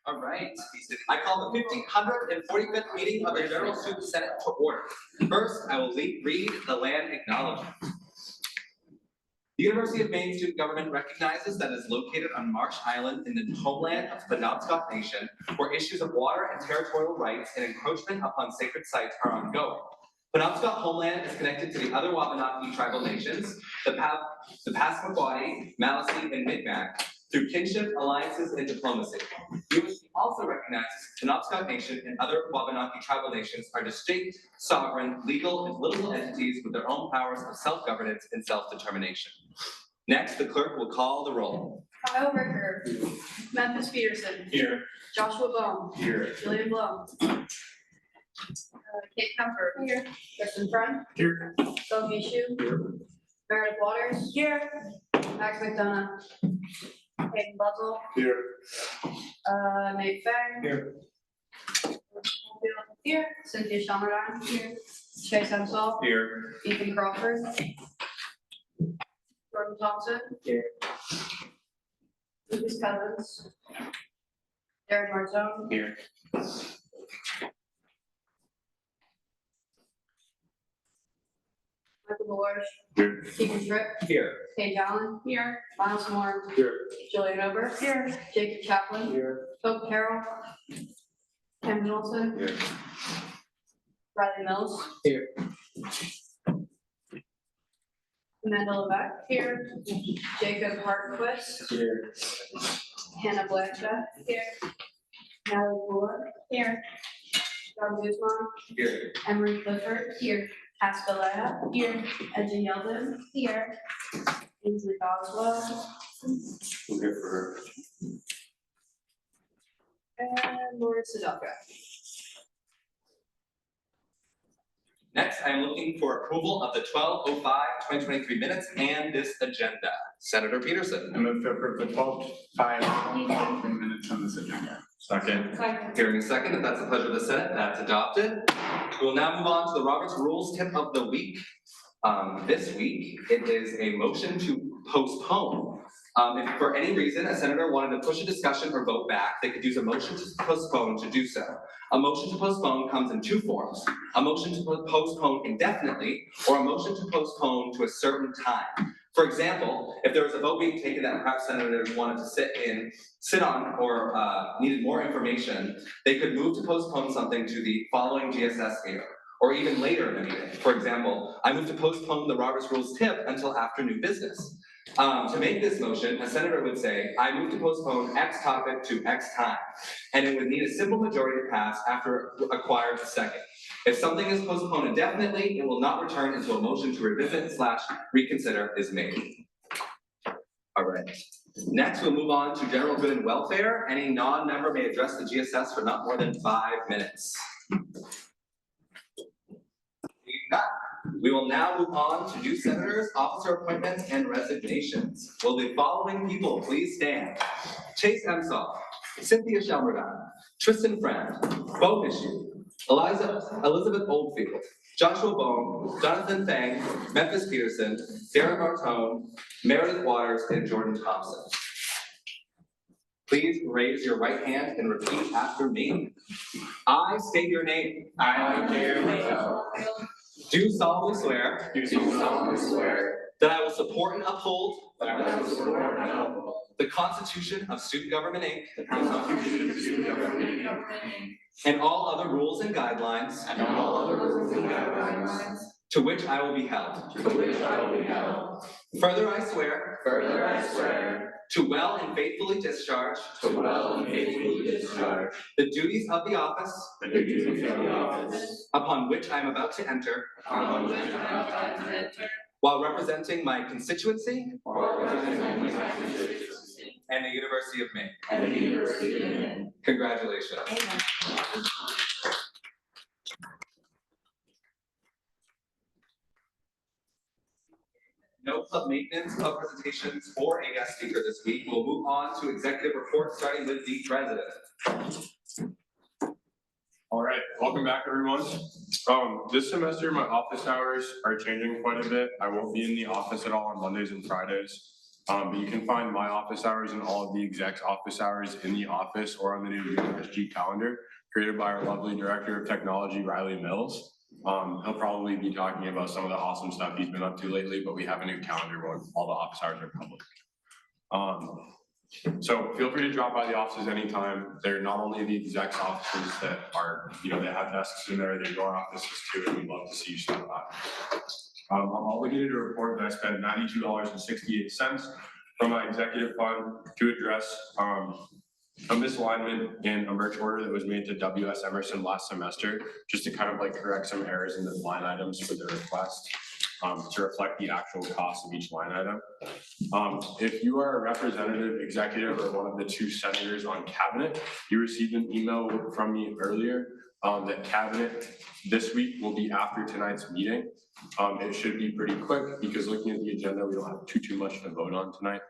All right. I call the 145th meeting of the General Student Senate to order. First, I will read the land acknowledgement. The University of Maine student government recognizes that it is located on Marsh Island in the homeland of the Penobscot Nation, where issues of water and territorial rights and encroachment upon sacred sites are ongoing. Penobscot homeland is connected to the other Wabanaki tribal nations, the Passamaquoddy, Maliseet, and Mi'kmaq, through kinship, alliances, and diplomacy. UMSG also recognizes the Penobscot Nation and other Wabanaki tribal nations are distinct, sovereign, legal, and political entities with their own powers of self-governance and self-determination. Next, the clerk will call the roll. Kyle Ricker. Memphis Peterson. Here. Joshua Bone. Here. Julian Blow. Kate Comfort. Here. Kristen Friend. Here. Phil Mishu. Here. Meredith Waters. Here. Max McDonough. Hayden Buzzell. Here. Nate Fang. Here. Here. Cynthia Shalmerdine. Here. Chase Hensall. Here. Ethan Crawford. Jordan Thompson. Here. Lucas Cousins. Darren Marzone. Here. Michael Delors. Here. Stephen Tripp. Here. Paige Allen. Here. Miles Moore. Here. Julian Ober. Here. Jacob Chaplin. Here. Hope Carroll. Ken Wilson. Here. Riley Mills. Here. Amanda Levesque. Here. Jacob Hartquist. Here. Hannah Blanchett. Here. Natalie Moore. Here. John Guzman. Here. Emery Clifford. Here. Pascal Leah. Here. Edgy Yeldon. Here. Ainsley Boswell. I'm here for her. And Laura Sedaka. Next, I am looking for approval of the 12/05/2023 minutes and this agenda. Senator Peterson. I move to approve the 12/5 minutes on this agenda. Second. Hearing a second, if that's the pleasure of the Senate, that's adopted. We will now move on to the Roberts Rules tip of the week. This week, it is a motion to postpone. If for any reason a senator wanted to push a discussion or vote back, they could use a motion to postpone to do so. A motion to postpone comes in two forms: a motion to postpone indefinitely, or a motion to postpone to a certain time. For example, if there was a vote being taken that perhaps senators wanted to sit on or needed more information, they could move to postpone something to the following GSS meeting, or even later in the meeting. For example, I move to postpone the Roberts Rules tip until after new business. To make this motion, a senator would say, I move to postpone X topic to X time, and it would need a simple majority to pass after acquired a second. If something is postponed indefinitely, it will not return until a motion to revisit/reconsider is made. All right. Next, we'll move on to general good and welfare. Any non-member may address the GSS for not more than 5 minutes. We will now move on to new senators, officer appointments, and resignations. Will the following people please stand? Chase Hensall, Cynthia Shalmerdine, Tristan Friend, Bo Mishu, Elizabeth Oldfield, Joshua Bone, Jonathan Fang, Memphis Peterson, Darren Martone, Meredith Waters, and Jordan Thompson. Please raise your right hand and repeat after me. I state your name. I Do solemnly swear that I will support and uphold the Constitution of Student Government, Inc. And all other rules and guidelines to which I will be held. Further, I swear to well and faithfully discharge the duties of the office upon which I am about to enter while representing my constituency and the University of Maine. Congratulations. No club maintenance, club presentations, or a guest speaker this week. We'll move on to executive reports, starting with the president. All right, welcome back, everyone. This semester, my office hours are changing quite a bit. I won't be in the office at all on Mondays and Fridays. But you can find my office hours and all of the execs' office hours in the office or on the new UMSG calendar created by our lovely Director of Technology, Riley Mills. He'll probably be talking about some of the awesome stuff he's been up to lately, but we have a new calendar where all the office hours are public. So feel free to drop by the offices anytime. They're not only the execs offices that are, they have desks in there, they're your offices too, and we'd love to see you stop by. I'm obligated to report that I spent $92.68 from my executive fund to address a misalignment in a merge order that was made to WS Emerson last semester, just to kind of like correct some errors in the line items for the request. To reflect the actual cost of each line item. If you are a representative, executive, or one of the two senators on cabinet, you received an email from me earlier that cabinet this week will be after tonight's meeting. It should be pretty quick because looking at the agenda, we don't have too much to vote on tonight.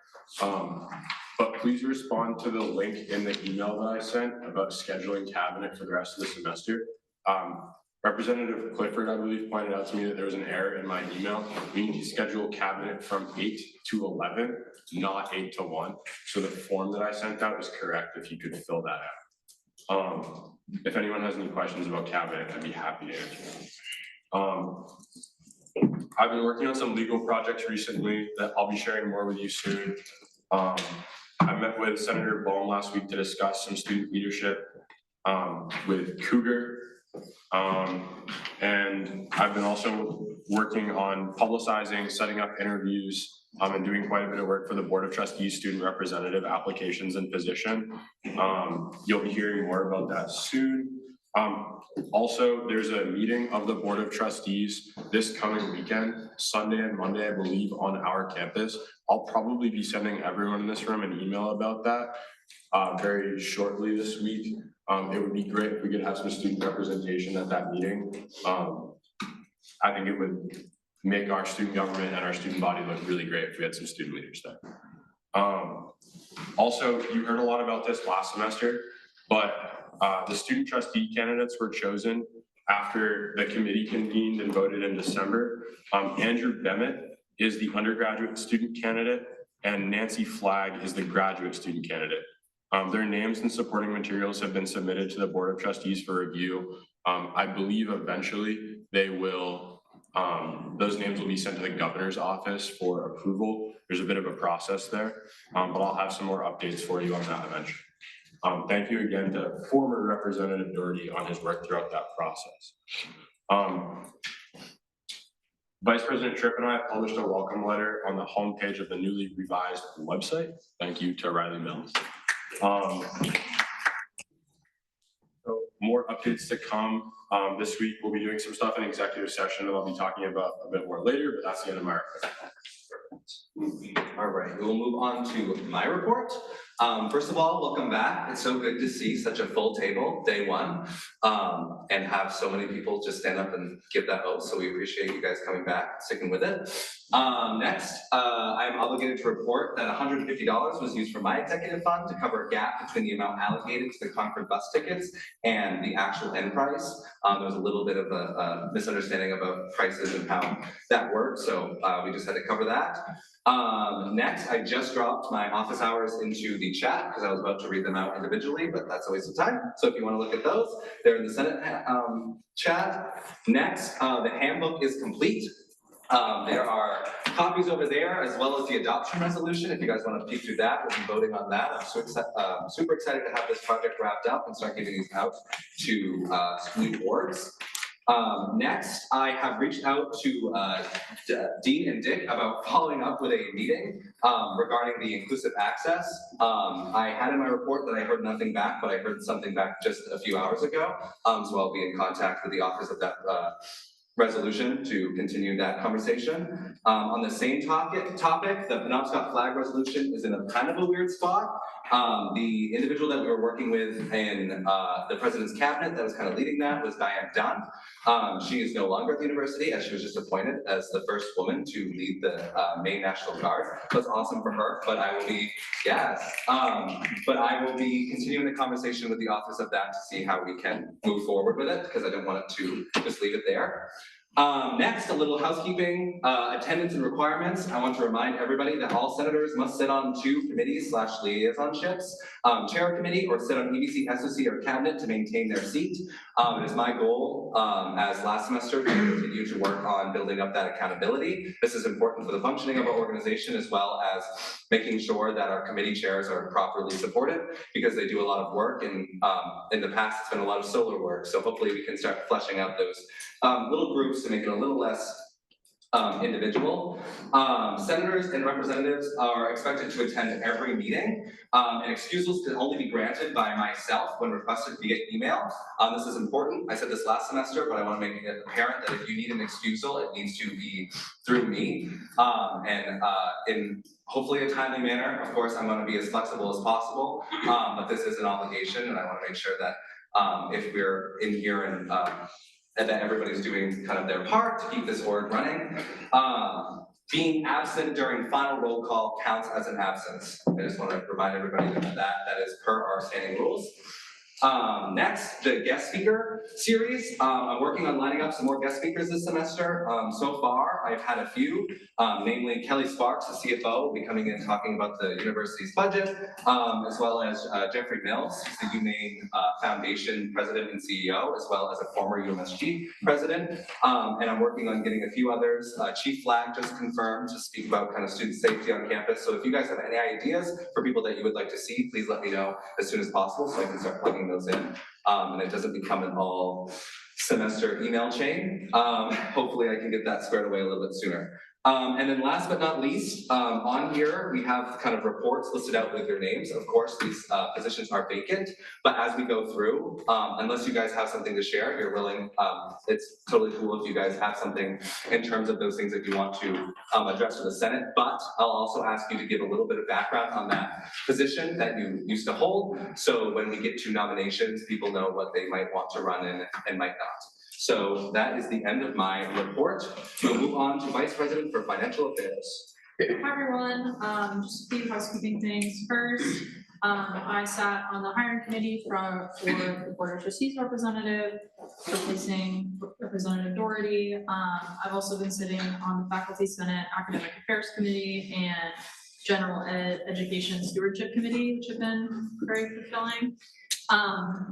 But please respond to the link in the email that I sent about scheduling cabinet for the rest of the semester. Representative Clifford, I believe, pointed out to me that there was an error in my email. We need to schedule cabinet from 8 to 11, not 8 to 1. So the form that I sent out is correct if you could fill that out. If anyone has any questions about cabinet, I'd be happy to answer them. I've been working on some legal projects recently that I'll be sharing more with you soon. I met with Senator Bohm last week to discuss some student leadership with Cougar. And I've been also working on publicizing, setting up interviews, and doing quite a bit of work for the Board of Trustees, student representative applications and position. You'll be hearing more about that soon. Also, there's a meeting of the Board of Trustees this coming weekend, Sunday and Monday, I believe, on our campus. I'll probably be sending everyone in this room an email about that very shortly this week. It would be great if we could have some student representation at that meeting. I think it would make our student government and our student body look really great if we had some student leaders there. Also, you heard a lot about this last semester, but the student trustee candidates were chosen after the committee convened and voted in December. Andrew Bemmett is the undergraduate student candidate and Nancy Flagg is the graduate student candidate. Their names and supporting materials have been submitted to the Board of Trustees for review. I believe eventually they will, those names will be sent to the governor's office for approval. There's a bit of a process there, but I'll have some more updates for you on that eventually. Thank you again to former Representative Doherty on his work throughout that process. Vice President Tripp and I published a welcome letter on the homepage of the newly revised website. Thank you to Riley Mills. So more updates to come. This week we'll be doing some stuff in executive session that I'll be talking about a bit more later, but that's the end of my report. All right, we'll move on to my report. First of all, welcome back. It's so good to see such a full table, day one, and have so many people just stand up and give that oath. So we appreciate you guys coming back, sticking with it. Next, I'm obligated to report that $150 was used from my executive fund to cover a gap between the amount allocated to the Concord bus tickets and the actual end price. There was a little bit of a misunderstanding about prices and how that worked, so we just had to cover that. Next, I just dropped my office hours into the chat because I was about to read them out individually, but that's a waste of time. So if you want to look at those, they're in the Senate chat. Next, the handbook is complete. There are copies over there as well as the adoption resolution. If you guys want to peek through that, we'll be voting on that. I'm super excited to have this project wrapped up and start giving these out to school boards. Next, I have reached out to Dean and Dick about following up with a meeting regarding the inclusive access. I had in my report that I heard nothing back, but I heard something back just a few hours ago. So I'll be in contact with the office of that resolution to continue that conversation. On the same topic, the Penobscot flag resolution is in a kind of a weird spot. The individual that we were working with in the president's cabinet that was kind of leading that was Diane Dunn. She is no longer at the university as she was just appointed as the first woman to lead the Maine National Guard. That's awesome for her, but I will be, yes, but I will be continuing the conversation with the office of that to see how we can move forward with it because I don't want it to just leave it there. Next, a little housekeeping, attendance and requirements. I want to remind everybody that all senators must sit on 2 committees/liaisonships, chair a committee or sit on EBC, SOC, or cabinet to maintain their seat. It is my goal, as last semester, to continue to work on building up that accountability. This is important for the functioning of our organization, as well as making sure that our committee chairs are properly supported, because they do a lot of work, and in the past, it's been a lot of solo work. So hopefully we can start fleshing out those little groups to make it a little less individual. Senators and representatives are expected to attend every meeting, and excusals can only be granted by myself when requested via email. This is important. I said this last semester, but I want to make it apparent that if you need an excusal, it needs to be through me, and in hopefully a timely manner. Of course, I'm going to be as flexible as possible, but this is an obligation, and I want to make sure that if we're in here and that everybody's doing kind of their part to keep this org running. Being absent during final roll call counts as an absence. I just want to remind everybody that is per our standing rules. Next, the guest speaker series. I'm working on lining up some more guest speakers this semester. So far, I've had a few, namely Kelly Sparks, the CFO, will be coming in talking about the university's budget, as well as Jeffrey Mills, who's the UMaine Foundation president and CEO, as well as a former UMSG president. And I'm working on getting a few others. Chief Flag just confirmed to speak about kind of student safety on campus. So if you guys have any ideas for people that you would like to see, please let me know as soon as possible so I can start plugging those in, and it doesn't become an all semester email chain. Hopefully I can get that squared away a little bit sooner. And then last but not least, on here, we have kind of reports listed out with their names. Of course, these positions are vacant, but as we go through, unless you guys have something to share, you're willing, it's totally cool if you guys have something in terms of those things that you want to address to the Senate, but I'll also ask you to give a little bit of background on that position that you used to hold, so when we get to nominations, people know what they might want to run in and might not. So that is the end of my report. We'll move on to Vice President for Financial Affairs. Hi everyone, just a few housekeeping things. First, I sat on the hiring committee for the Board of Trustees representative, replacing Representative Doherty. I've also been sitting on the Faculty Senate Academic Affairs Committee and General Education Stewardship Committee, which have been very fulfilling.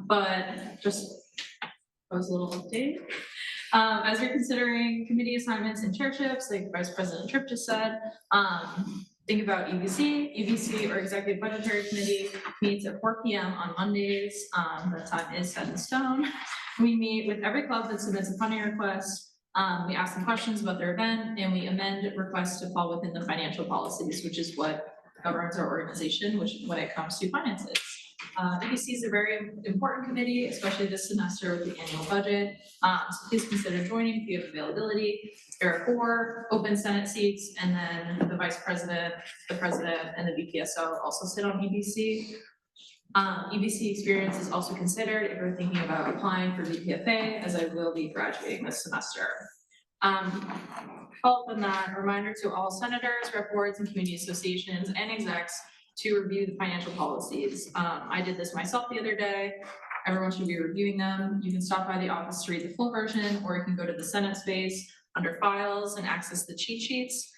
But just was a little update. As you're considering committee assignments and chairships, like Vice President Tripp just said, think about EBC. EBC, or Executive Budgetary Committee, meets at 4 p.m. on Mondays. The time is set in stone. We meet with every club that submits a funding request. We ask them questions about their event, and we amend requests to fall within the financial policies, which is what governs our organization, which when it comes to finances. EBC is a very important committee, especially this semester with the annual budget. So please consider joining if you have availability. There are 4 open Senate seats, and then the Vice President, the President, and the VPSO also sit on EBC. EBC experience is also considered if you're thinking about applying for VPFA, as I will be graduating this semester. Follow up on that, a reminder to all senators, rep boards, and community associations and execs to review the financial policies. I did this myself the other day. Everyone should be reviewing them. You can stop by the office to read the full version, or you can go to the Senate space under files and access the cheat sheets.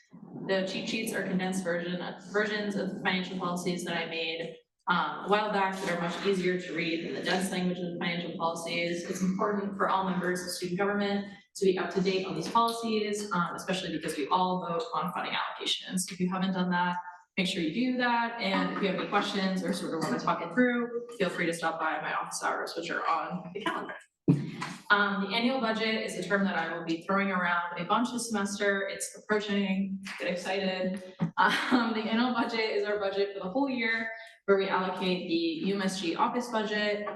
The cheat sheets are condensed versions of the financial policies that I made a while back that are much easier to read than the dense language of the financial policies. It's important for all members of student government to be up to date on these policies, especially because we all vote on funding allocations. If you haven't done that, make sure you do that. And if you have any questions or sort of want to talk it through, feel free to stop by my office hours, which are on the calendar. The annual budget is a term that I will be throwing around a bunch this semester. It's approaching, get excited. The annual budget is our budget for the whole year, where we allocate the UMSG office budget,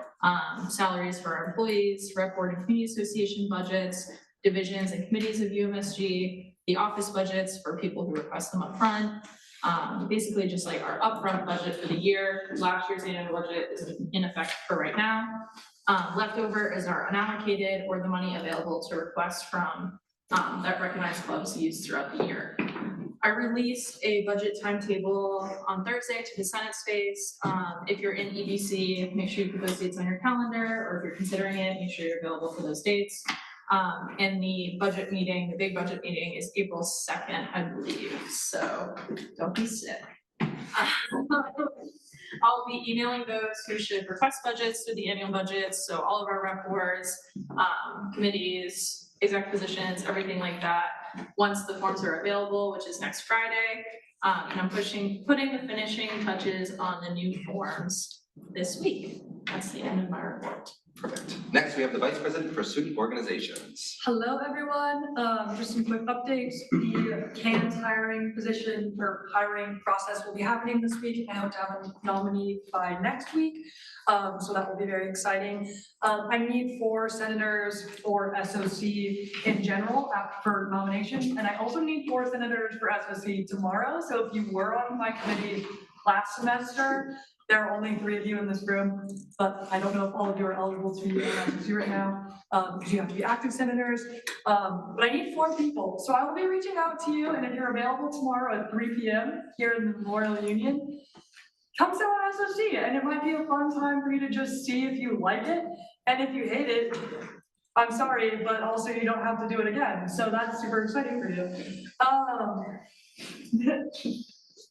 salaries for our employees, rep board and community association budgets, divisions and committees of UMSG, the office budgets for people who request them up front. Basically just like our upfront budget for the year. Last year's annual budget is in effect for right now. Leftover is our unallocated, or the money available to request from that recognized clubs used throughout the year. I released a budget timetable on Thursday to the Senate space. If you're in EBC, make sure you put those dates on your calendar, or if you're considering it, make sure you're available for those dates. And the budget meeting, the big budget meeting is April 2nd, I believe, so don't be sick. I'll be emailing those who should request budgets through the annual budgets, so all of our rep boards, committees, exec positions, everything like that, once the forms are available, which is next Friday. And I'm putting the finishing touches on the new forms this week. That's the end of my report. Perfect. Next, we have the Vice President for Student Organizations. Hello, everyone. Just some quick updates. The CANS hiring position or hiring process will be happening this week. I hope to have a nominee by next week. So that will be very exciting. I need 4 senators for SOC in general for nomination. And I also need 4 senators for SOC tomorrow. So if you were on my committee last semester, there are only 3 of you in this room, but I don't know if all of you are eligible to be on SOC right now, because you have to be active senators. But I need 4 people, so I will be reaching out to you, and if you're available tomorrow at 3 p.m. here in the Memorial Union, come sit on SOC, and it might be a fun time for you to just see if you like it, and if you hate it, I'm sorry, but also you don't have to do it again, so that's super exciting for you.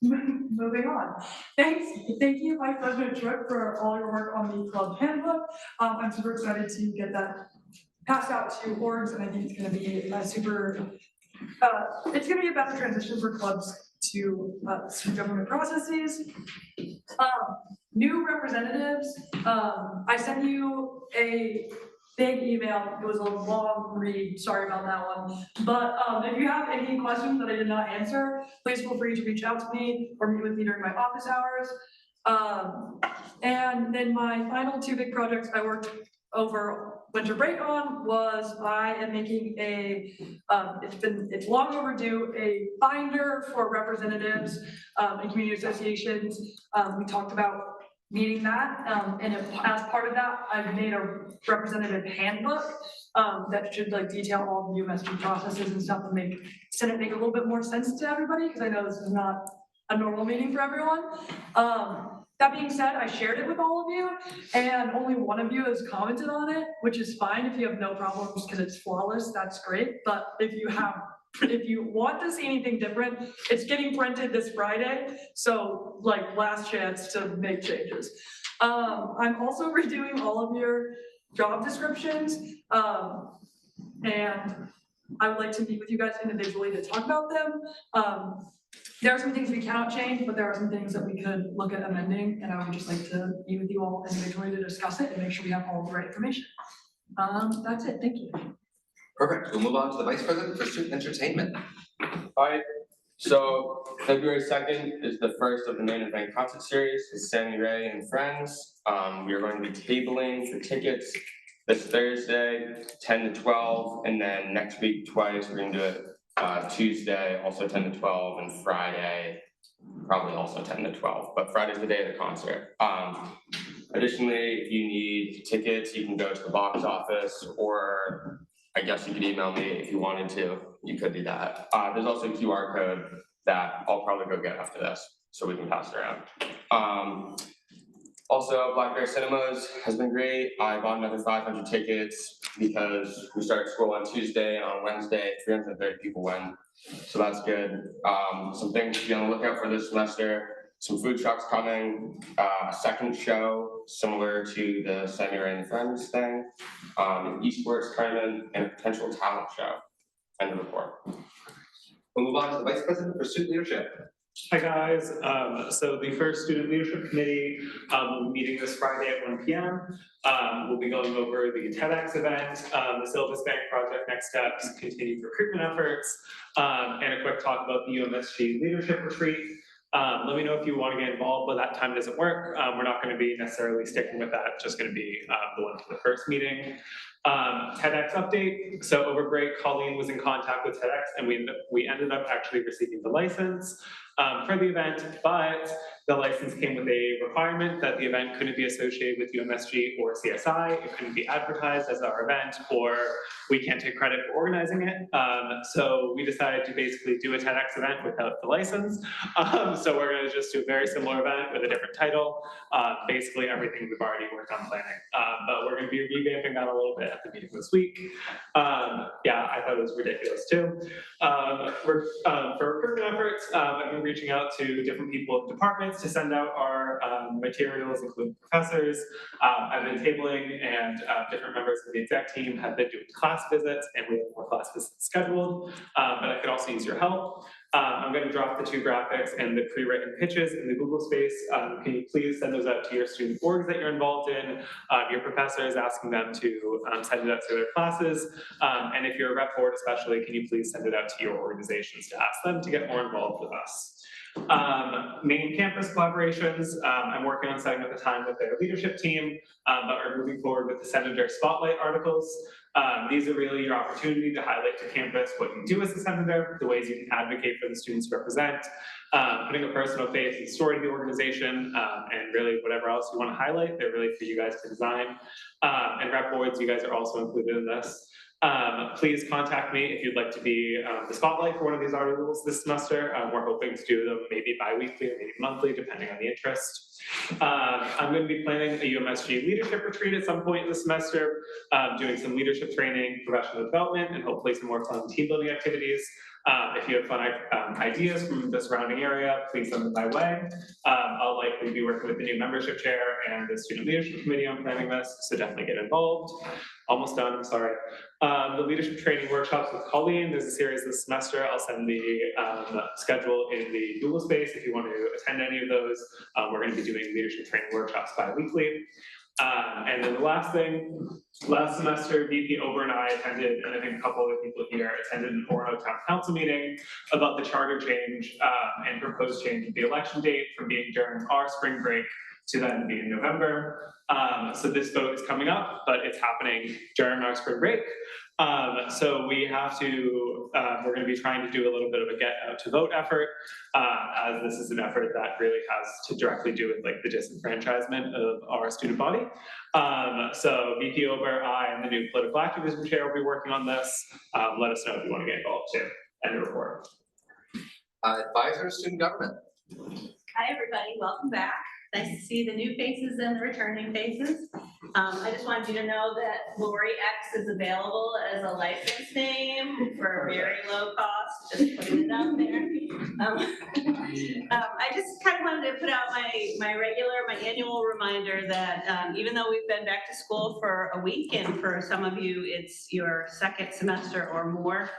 Moving on. Thank you, Vice President Tripp, for all your work on the club handbook. I'm super excited to get that passed out to orgs, and I think it's going to be a it's going to be a better transition for clubs to government processes. New representatives. I sent you a big email. It was a long read. Sorry about that one. But if you have any questions that I did not answer, please feel free to reach out to me or meet with me during my office hours. And then my final 2 big projects I worked over winter break on was I am making a, it's long overdue, a binder for representatives and community associations. We talked about needing that, and as part of that, I've made a representative handbook that should like detail all the UMSG processes and stuff and make Senate make a little bit more sense to everybody, because I know this is not a normal meeting for everyone. That being said, I shared it with all of you, and only one of you has commented on it, which is fine if you have no problems because it's flawless, that's great. But if you want to see anything different, it's getting printed this Friday, so like last chance to make changes. I'm also redoing all of your job descriptions, and I would like to meet with you guys individually to talk about them. There are some things we cannot change, but there are some things that we could look at amending, and I would just like to meet with you all individually to discuss it and make sure we have all the right information. That's it, thank you. Perfect. We'll move on to the Vice President for Student Entertainment. Alright, so February 2nd is the first of the Maine Event Concert Series with Sammy Ray and friends. We are going to be tabling for tickets this Thursday, 10 to 12, and then next week twice. We're gonna do it Tuesday, also 10 to 12, and Friday, probably also 10 to 12, but Friday's the day of the concert. Additionally, if you need tickets, you can go to the box office, or I guess you could email me if you wanted to. You could do that. There's also a QR code that I'll probably go get after this, so we can pass it around. Also, Black Bear Cinemas has been great. I bought another 500 tickets because we start school on Tuesday, and on Wednesday, 330 people went. So that's good. Some things to be on the lookout for this semester. Some food trucks coming, a second show similar to the Sammy Ray and Friends thing, an esports tournament, and a potential talent show. End of report. We'll move on to the Vice President for Student Leadership. Hi guys, so the first Student Leadership Committee will be meeting this Friday at 1 p.m. We'll be going over the TEDx event, the Syllabus Bank project, next steps, continued recruitment efforts, and a quick talk about the UMSG Leadership Retreat. Let me know if you want to get involved, but that time doesn't work. We're not going to be necessarily sticking with that, just going to be the one for the first meeting. TEDx update. So over break, Colleen was in contact with TEDx, and we ended up actually receiving the license for the event, but The license came with a requirement that the event couldn't be associated with UMSG or CSI, it couldn't be advertised as our event, or we can't take credit for organizing it. So we decided to basically do a TEDx event without the license. So we're gonna just do a very similar event with a different title, basically everything we've already worked on planning. But we're gonna be revamping that a little bit at the meeting this week. Yeah, I thought it was ridiculous too. For recruitment efforts, I've been reaching out to different people in departments to send out our materials, including professors. I've been tabling, and different members of the exec team have been doing class visits, and we have more class visits scheduled, but I could also use your help. I'm going to drop the 2 graphics and the pre-written pitches in the Google Space. Can you please send those out to your student orgs that you're involved in, your professors, asking them to send it out to their classes, and if you're a rep board especially, can you please send it out to your organizations to ask them to get more involved with us. Maine campus collaborations, I'm working on setting up a time with their leadership team, but are moving forward with the Senator Spotlight articles. These are really your opportunity to highlight to campus what you do as a senator, the ways you can advocate for the students you represent, putting a personal face and story to the organization, and really whatever else you want to highlight, they're really for you guys to design. And rep boards, you guys are also included in this. Please contact me if you'd like to be the spotlight for one of these articles this semester. We're hoping to do them maybe bi-weekly or maybe monthly, depending on the interest. I'm going to be planning a UMSG leadership retreat at some point in the semester, doing some leadership training, professional development, and hopefully some more fun team building activities. If you have fun ideas from the surrounding area, please send them my way. I'll likely be working with the new membership chair and the student leadership committee on planning this, so definitely get involved. Almost done, I'm sorry. The leadership training workshops with Colleen, there's a series this semester. I'll send the schedule in the Google Space if you want to attend any of those. We're going to be doing leadership training workshops bi-weekly. And then the last thing, last semester, VP Ober and I attended, and I think a couple other people here attended an Orono Town Council meeting about the charter change and proposed change of the election date from being during our spring break to then be in November. So this vote is coming up, but it's happening during our spring break. So we have to, we're going to be trying to do a little bit of a get out to vote effort, as this is an effort that really has to directly do with like the disenfranchisement of our student body. So VP Ober, I, and the new political activism chair will be working on this. Let us know if you want to get involved too. End of report. Advisor, student government. Hi, everybody. Welcome back. Nice to see the new faces and the returning faces. I just wanted you to know that Lori X is available as a license name for a very low cost, just putting it out there. I just kind of wanted to put out my annual reminder that even though we've been back to school for a week, and for some of you, it's your second semester or more,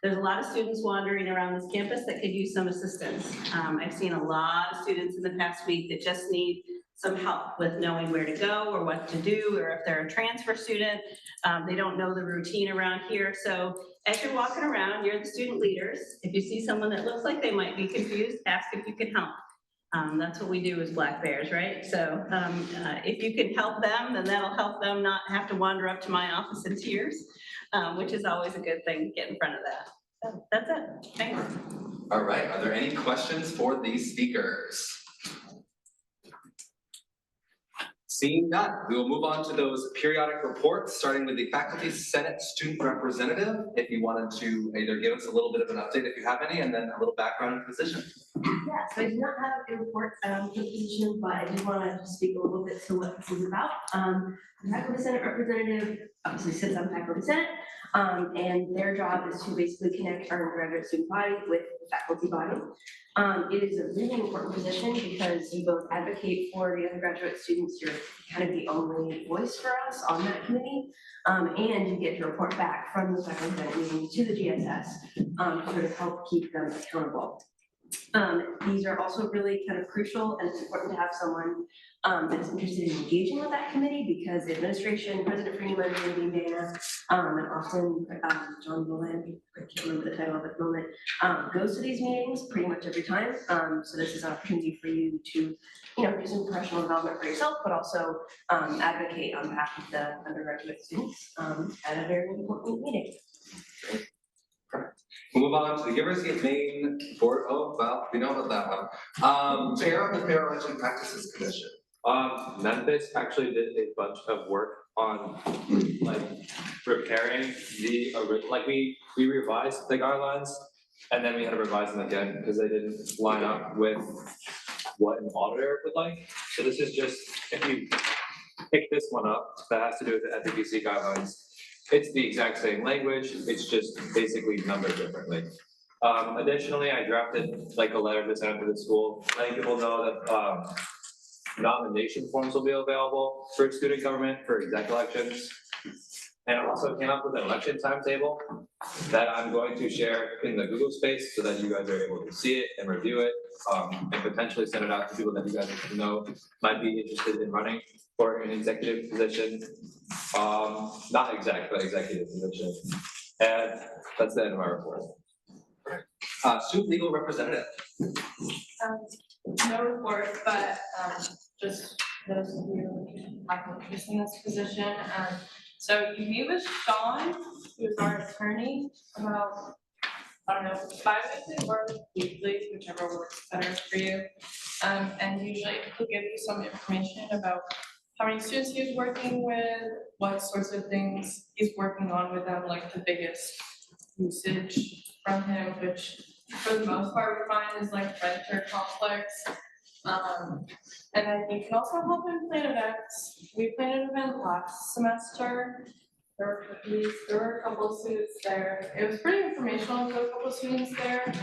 there's a lot of students wandering around this campus that could use some assistance. I've seen a lot of students in the past week that just need some help with knowing where to go or what to do, or if they're a transfer student, they don't know the routine around here. So as you're walking around, you're the student leaders. If you see someone that looks like they might be confused, ask if you can help. That's what we do as Black Bears, right? So if you can help them, then that'll help them not have to wander up to my office in tears, which is always a good thing to get in front of that. So that's it. Thanks. All right, are there any questions for these speakers? Seeing none, we will move on to those periodic reports, starting with the Faculty Senate Student Representative. If you wanted to either give us a little bit of an update if you have any, and then a little background in position. Yeah, so I do not have a report for the position, but I do want to speak a little bit to what this is about. The Faculty Senate Representative obviously sits on Faculty Senate, and their job is to basically connect our undergraduate student body with the faculty body. It is a really important position because you both advocate for the undergraduate students, you're kind of the only voice for us on that committee, and you get to report back from the Faculty Senate meeting to the GSS to sort of help keep them accountable. These are also really kind of crucial, and it's important to have someone that's interested in engaging with that committee, because the administration, President Freeman, Dean Dana, and often John Nolan, I can't remember the title of it at the moment, goes to these meetings pretty much every time. So this is an opportunity for you to, do some professional development for yourself, but also advocate on behalf of the undergraduate students at a very important meeting. We'll move on to the University of Maine Board, oh, well, we know about that one. Chair of the Fair Election Practices Commission. Memphis actually did a bunch of work on like preparing the, we revised the guidelines. And then we had to revise them again because they didn't line up with what an auditor would like. So this is just, if you pick this one up, that has to do with the FEBC guidelines. It's the exact same language, it's just basically numbered differently. Additionally, I drafted like a letter to send to the school, letting people know that nomination forms will be available for student government for exec elections. And I also came up with an election timetable that I'm going to share in the Google space so that you guys are able to see it and review it, and potentially send it out to people that you guys know might be interested in running for an executive position. Not exec, but executive position. And that's the end of my report. Student legal representative. No report, but just those of you who have interest in this position. So you meet with Sean, who's our attorney, about, I don't know, bi-weekly or weekly, whichever works better for you. And usually he'll give you some information about how many students he's working with, what sorts of things he's working on with them, like the biggest usage from him, which for the most part we find is like renter complex. And then you can also help him plan events. We planned an event last semester. There were a couple of students there. It was pretty informational for a couple of students there.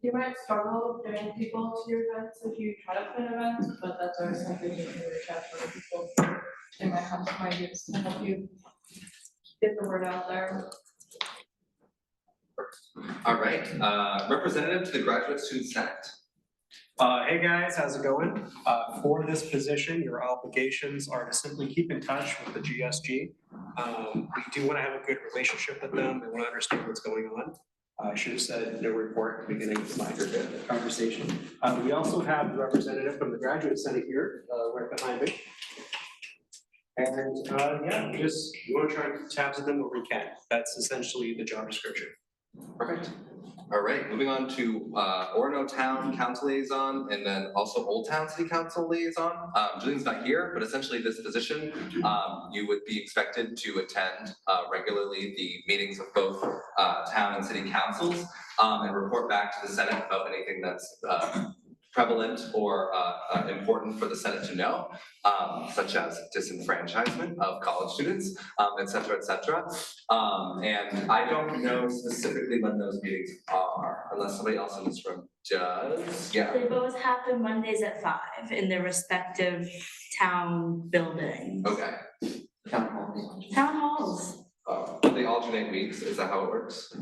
You might struggle getting people to your events if you try to plan events, but that's always something you can reach out to people. They might have some ideas to help you get the word out there. All right, representative to the Graduate Student Senate. Hey guys, how's it going? For this position, your obligations are to simply keep in touch with the GSG. We do want to have a good relationship with them. We want to understand what's going on. I should have said no report at the beginning of my conversation. We also have the representative from the Graduate Senate here, right behind me. And yeah, we want to try and keep tabs of them where we can. That's essentially the job description. Perfect. All right, moving on to Orono Town Council Liaison and then also Old Town City Council Liaison. Julian's not here, but essentially this position, you would be expected to attend regularly the meetings of both town and city councils and report back to the Senate about anything that's prevalent or important for the Senate to know, such as disenfranchisement of college students, et cetera, et cetera. And I don't know specifically when those meetings are, unless somebody else in this room does. Yeah. They both happen Mondays at 5 in their respective town buildings. Okay. Town halls. They alternate weeks, is that how it works?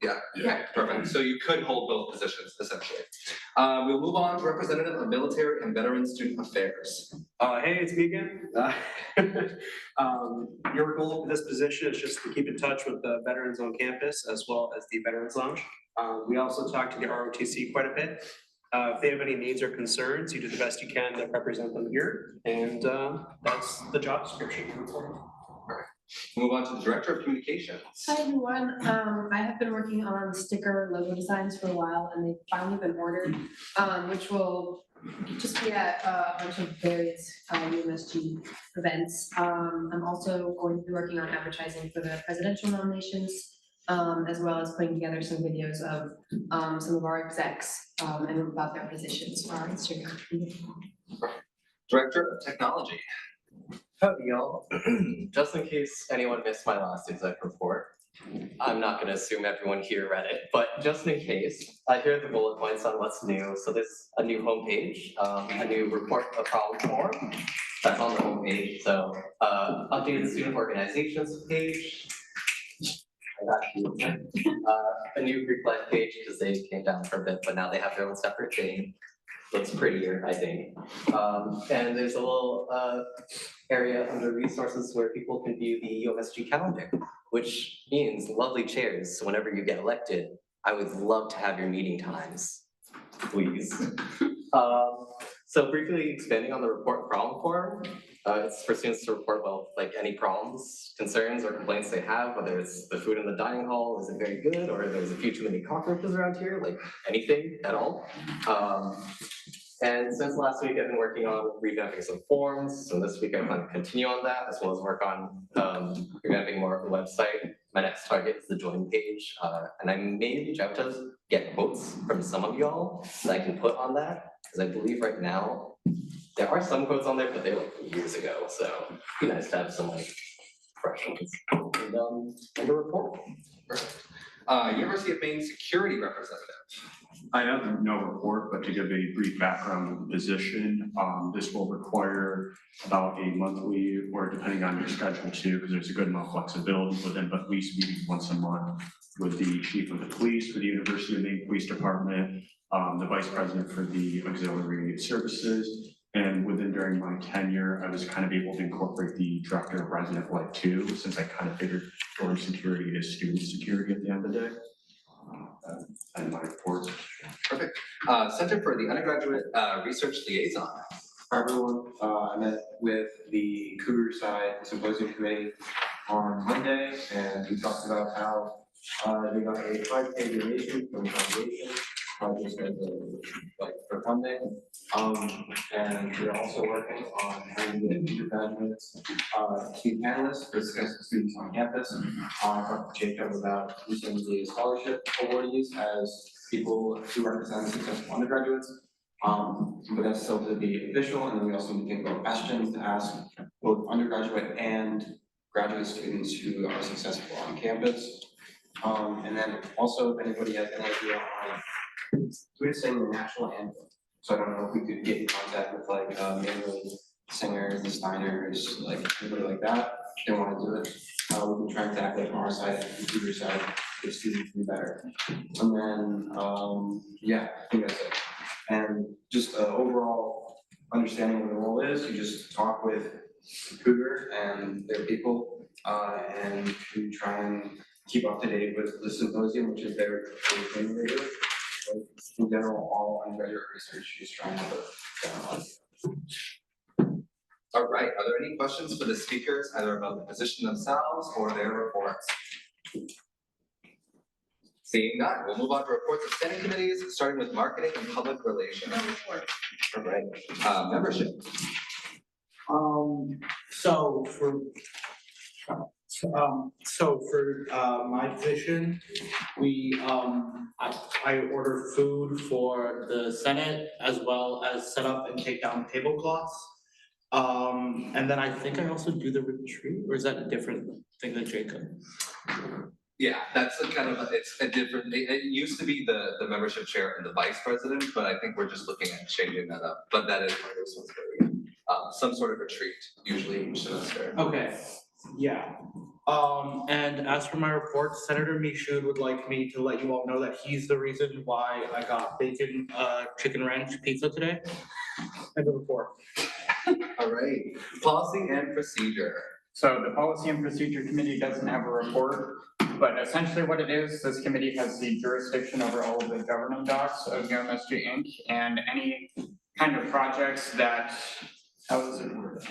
Yeah, okay, perfect. So you could hold both positions essentially. We'll move on to representative of military and veteran student affairs. Hey, it's me again. Your goal for this position is just to keep in touch with the veterans on campus as well as the Veterans Lounge. We also talk to the ROTC quite a bit. If they have any needs or concerns, you do the best you can to represent them here. And that's the job description. Move on to the Director of Communications. Hi everyone, I have been working on sticker logo designs for a while and they've finally been ordered, which will just be at a bunch of various UMSG events. I'm also going to be working on advertising for the presidential nominations, as well as putting together some videos of some of our execs and about their positions for our Instagram. Director of Technology. Howdy, y'all. Just in case anyone missed my last exec report, I'm not gonna assume everyone here read it, but just in case, here are the bullet points on what's new. So this, a new homepage, a new report of problem form that's on the homepage. So updated student organizations page. I got you. A new Greek life page because they came down for a bit, but now they have their own separate thing. Looks prettier, I think. And there's a little area under resources where people can view the UMSG calendar, which means lovely chairs. So whenever you get elected, I would love to have your meeting times, please. So briefly expanding on the report problem form, It's for students to report about like any problems, concerns, or complaints they have, whether it's the food in the dining hall isn't very good, or there's a few too many cockroaches around here, like anything at all. And since last week, I've been working on revamping some forms, so this week I plan to continue on that, as well as work on revamping more of the website. My next target is the join page, and I may reach out to get quotes from some of y'all that I can put on that, because I believe right now, there are some quotes on there, but they're like years ago, so it'd be nice to have some like fresh ones. And a report. University of Maine Security Representative. I have no report, but to give a brief background of the position, this will require about a monthly, or depending on your schedule too, because there's a good amount of flexibility within, but at least meeting once a month with the chief of the police for the University of Maine Police Department, the vice president for the auxiliary services, and during my tenure, I was kind of able to incorporate the director of resident life too, since I kind of figured dorm security is student security at the end of the day. And my report. Perfect. Center for the Undergraduate Research Liaison. Hi, everyone. I met with the Cougar Side Symposium Committee on Monday, and we talked about how they got a 5K donation from the foundation, just as like for funding. And we're also working on trying to get undergraduates, key panelists for successful students on campus. I talked to Jacob about using the scholarship awardees as people who represent successful undergraduates. But that's still to be official, and then we also need to think about questions to ask both undergraduate and graduate students who are successful on campus. And then also, if anybody has an idea on who to sing the national anthem. So I don't know if we could get in contact with like mainly singers, the Steiners, like anybody like that. If they want to do it, we can try and tackle it from our side and the computer side, if students do better. And then, yeah, I think that's it. And just overall understanding what the role is, you just talk with Cougar and their people, and you try and keep up to date with the symposium, which is their thing they do. Like, in general, all undergraduate research is trying to put down on. All right, are there any questions for the speakers, either about the position themselves or their reports? Seeing none, we'll move on to reports of standing committees, starting with marketing and public relations. All right, membership. So for my position, I order food for the Senate as well as set up and take down tablecloths. And then I think I also do the retreat, or is that a different thing than Jacob? Yeah, that's a kind of, it's a different, it used to be the membership chair and the vice president, but I think we're just looking at changing that up, but that is my responsibility. Some sort of retreat, usually each semester. Okay, yeah. And as for my report, Senator Michoud would like me to let you all know that he's the reason why I got bacon, chicken ranch pizza today. And the report. All right, policy and procedure. So the Policy and Procedure Committee doesn't have a report, but essentially what it is, this committee has the jurisdiction over all of the governing docs of UMSG Inc. and any kind of projects that, how is it worded?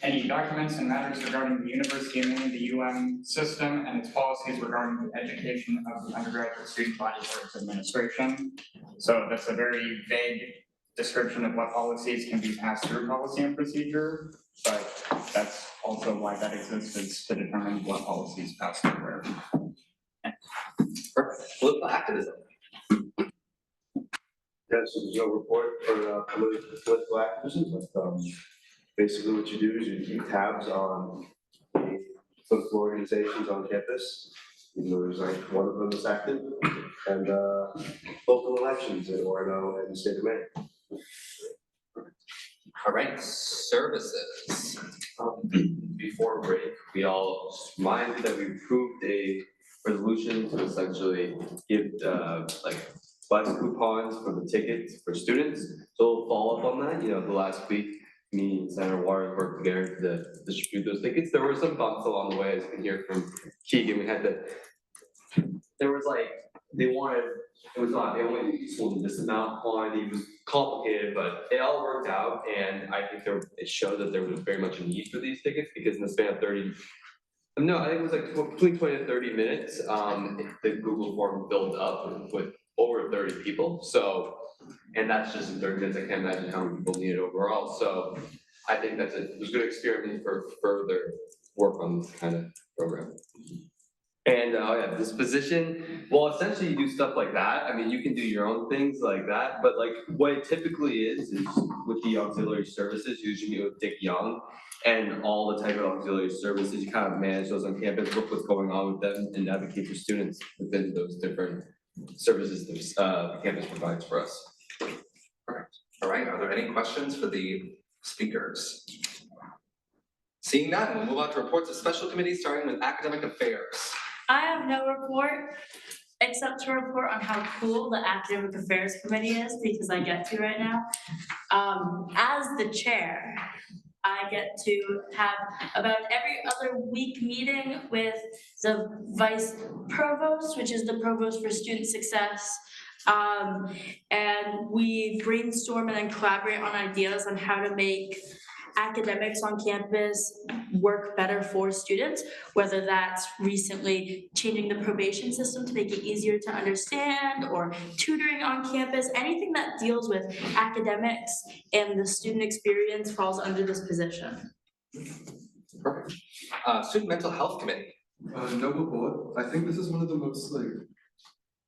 Any documents and matters regarding the University of Maine, the UM system, and its policies regarding the education of the undergraduate student body or its administration. So that's a very vague description of what policies can be passed through policy and procedure, but that's also why that exists, is to determine what policies pass through where. Perfect. Political activism. Yes, there's no report for political activism, but basically what you do is you keep tabs on the political organizations on campus. You know, there's like one of them is active, and local elections in Orono and the state of Maine. All right, services. Before break, we all minded that we approved a resolution to essentially give like flex coupons for the tickets for students. So we'll follow up on that. You know, the last week, me and Senator Warren worked together to distribute those tickets. There were some bumps along the way, as you can hear from Keegan. There was like they wanted, it was not, they only sold this amount quantity, it was complicated, but it all worked out, and I think it showed that there was very much a need for these tickets, because in the span of 30, no, I think it was like between 20 to 30 minutes, the Google form filled up with over 30 people, so, and that's just in 30 minutes, I can't imagine how many people need it overall, so I think it was a good experiment for further work on this kind of program. And, yeah, this position, well, essentially you do stuff like that, I mean, you can do your own things like that, but like, what it typically is with the auxiliary services, usually with Dick Young, and all the type of auxiliary services, you kind of manage those on campus, look what's going on with them, and advocate for students within those different services the campus provides for us. All right, are there any questions for the speakers? Seeing none, we'll move on to reports of special committees, starting with academic affairs. I have no report, except to report on how cool the Academic Affairs Committee is, because I get to right now. As the chair, I get to have about every other week meeting with the vice provost, which is the provost for student success. And we brainstorm and then collaborate on ideas on how to make academics on campus work better for students, whether that's recently changing the probation system to make it easier to understand, or tutoring on campus, anything that deals with academics and the student experience falls under this position. Perfect. Student mental health committee. No report. I think this is one of the most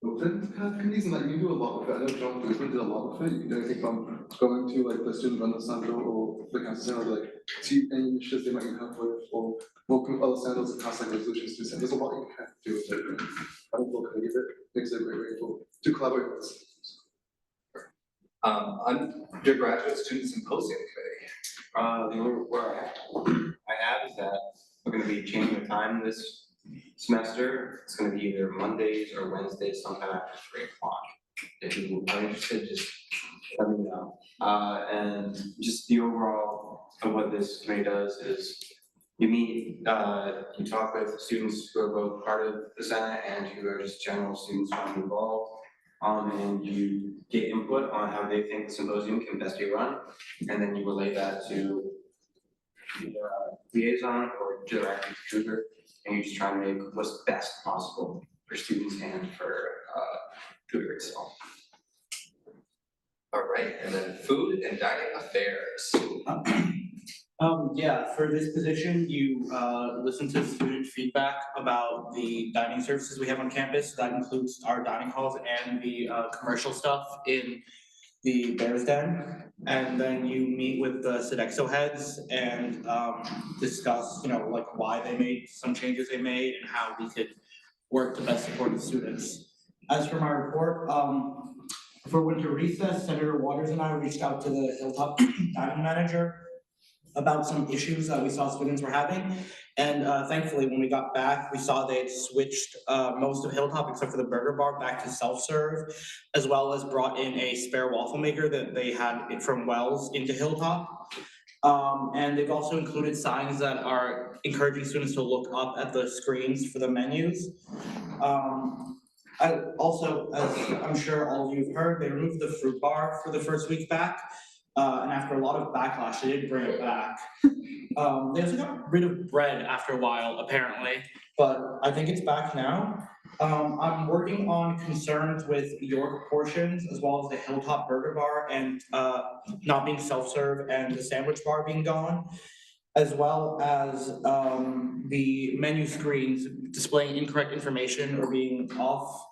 open kind of committees, and like you do a lot with it. I know John Goodwin did a lot with it. You can do anything from going to like the student run center or the kind of center, like see any issues they might need help with, or working with other centers to pass like resolutions to send. There's a lot you can do with it. I think we'll create it. Makes it very, very cool to collaborate with us. Undergraduate student symposium committee. The only report I have is that we're gonna be changing the time this semester. It's gonna be either Mondays or Wednesdays, sometime after 3 o'clock. If you are interested, just let me know. And just the overall of what this committee does is you meet, you talk with students who are both part of the Senate and who are just general students who are involved. And you get input on how they think the symposium can best be run, and then you relay that to the liaison or directly to tutor, and you just try to make what's best possible for students and for tutor itself. All right, and then food and dining affairs. Yeah, for this position, you listen to student feedback about the dining services we have on campus. That includes our dining halls and the commercial stuff in the Bears Den. And then you meet with the Sodexo heads and discuss, like why they made some changes they made and how we could work to best support the students. As for my report, for winter recess, Senator Waters and I reached out to the Hilltop dining manager about some issues that we saw students were having. And thankfully, when we got back, we saw they had switched most of Hilltop, except for the burger bar, back to self-serve, as well as brought in a spare waffle maker that they had from Wells into Hilltop. And they've also included signs that are encouraging students to look up at the screens for the menus. Also, as I'm sure all of you have heard, they removed the fruit bar for the first week back. And after a lot of backlash, they did bring it back. They also got rid of bread after a while, apparently, but I think it's back now. I'm working on concerns with York portions, as well as the Hilltop Burger Bar and not being self-serve and the sandwich bar being gone, as well as the menu screens displaying incorrect information or being off.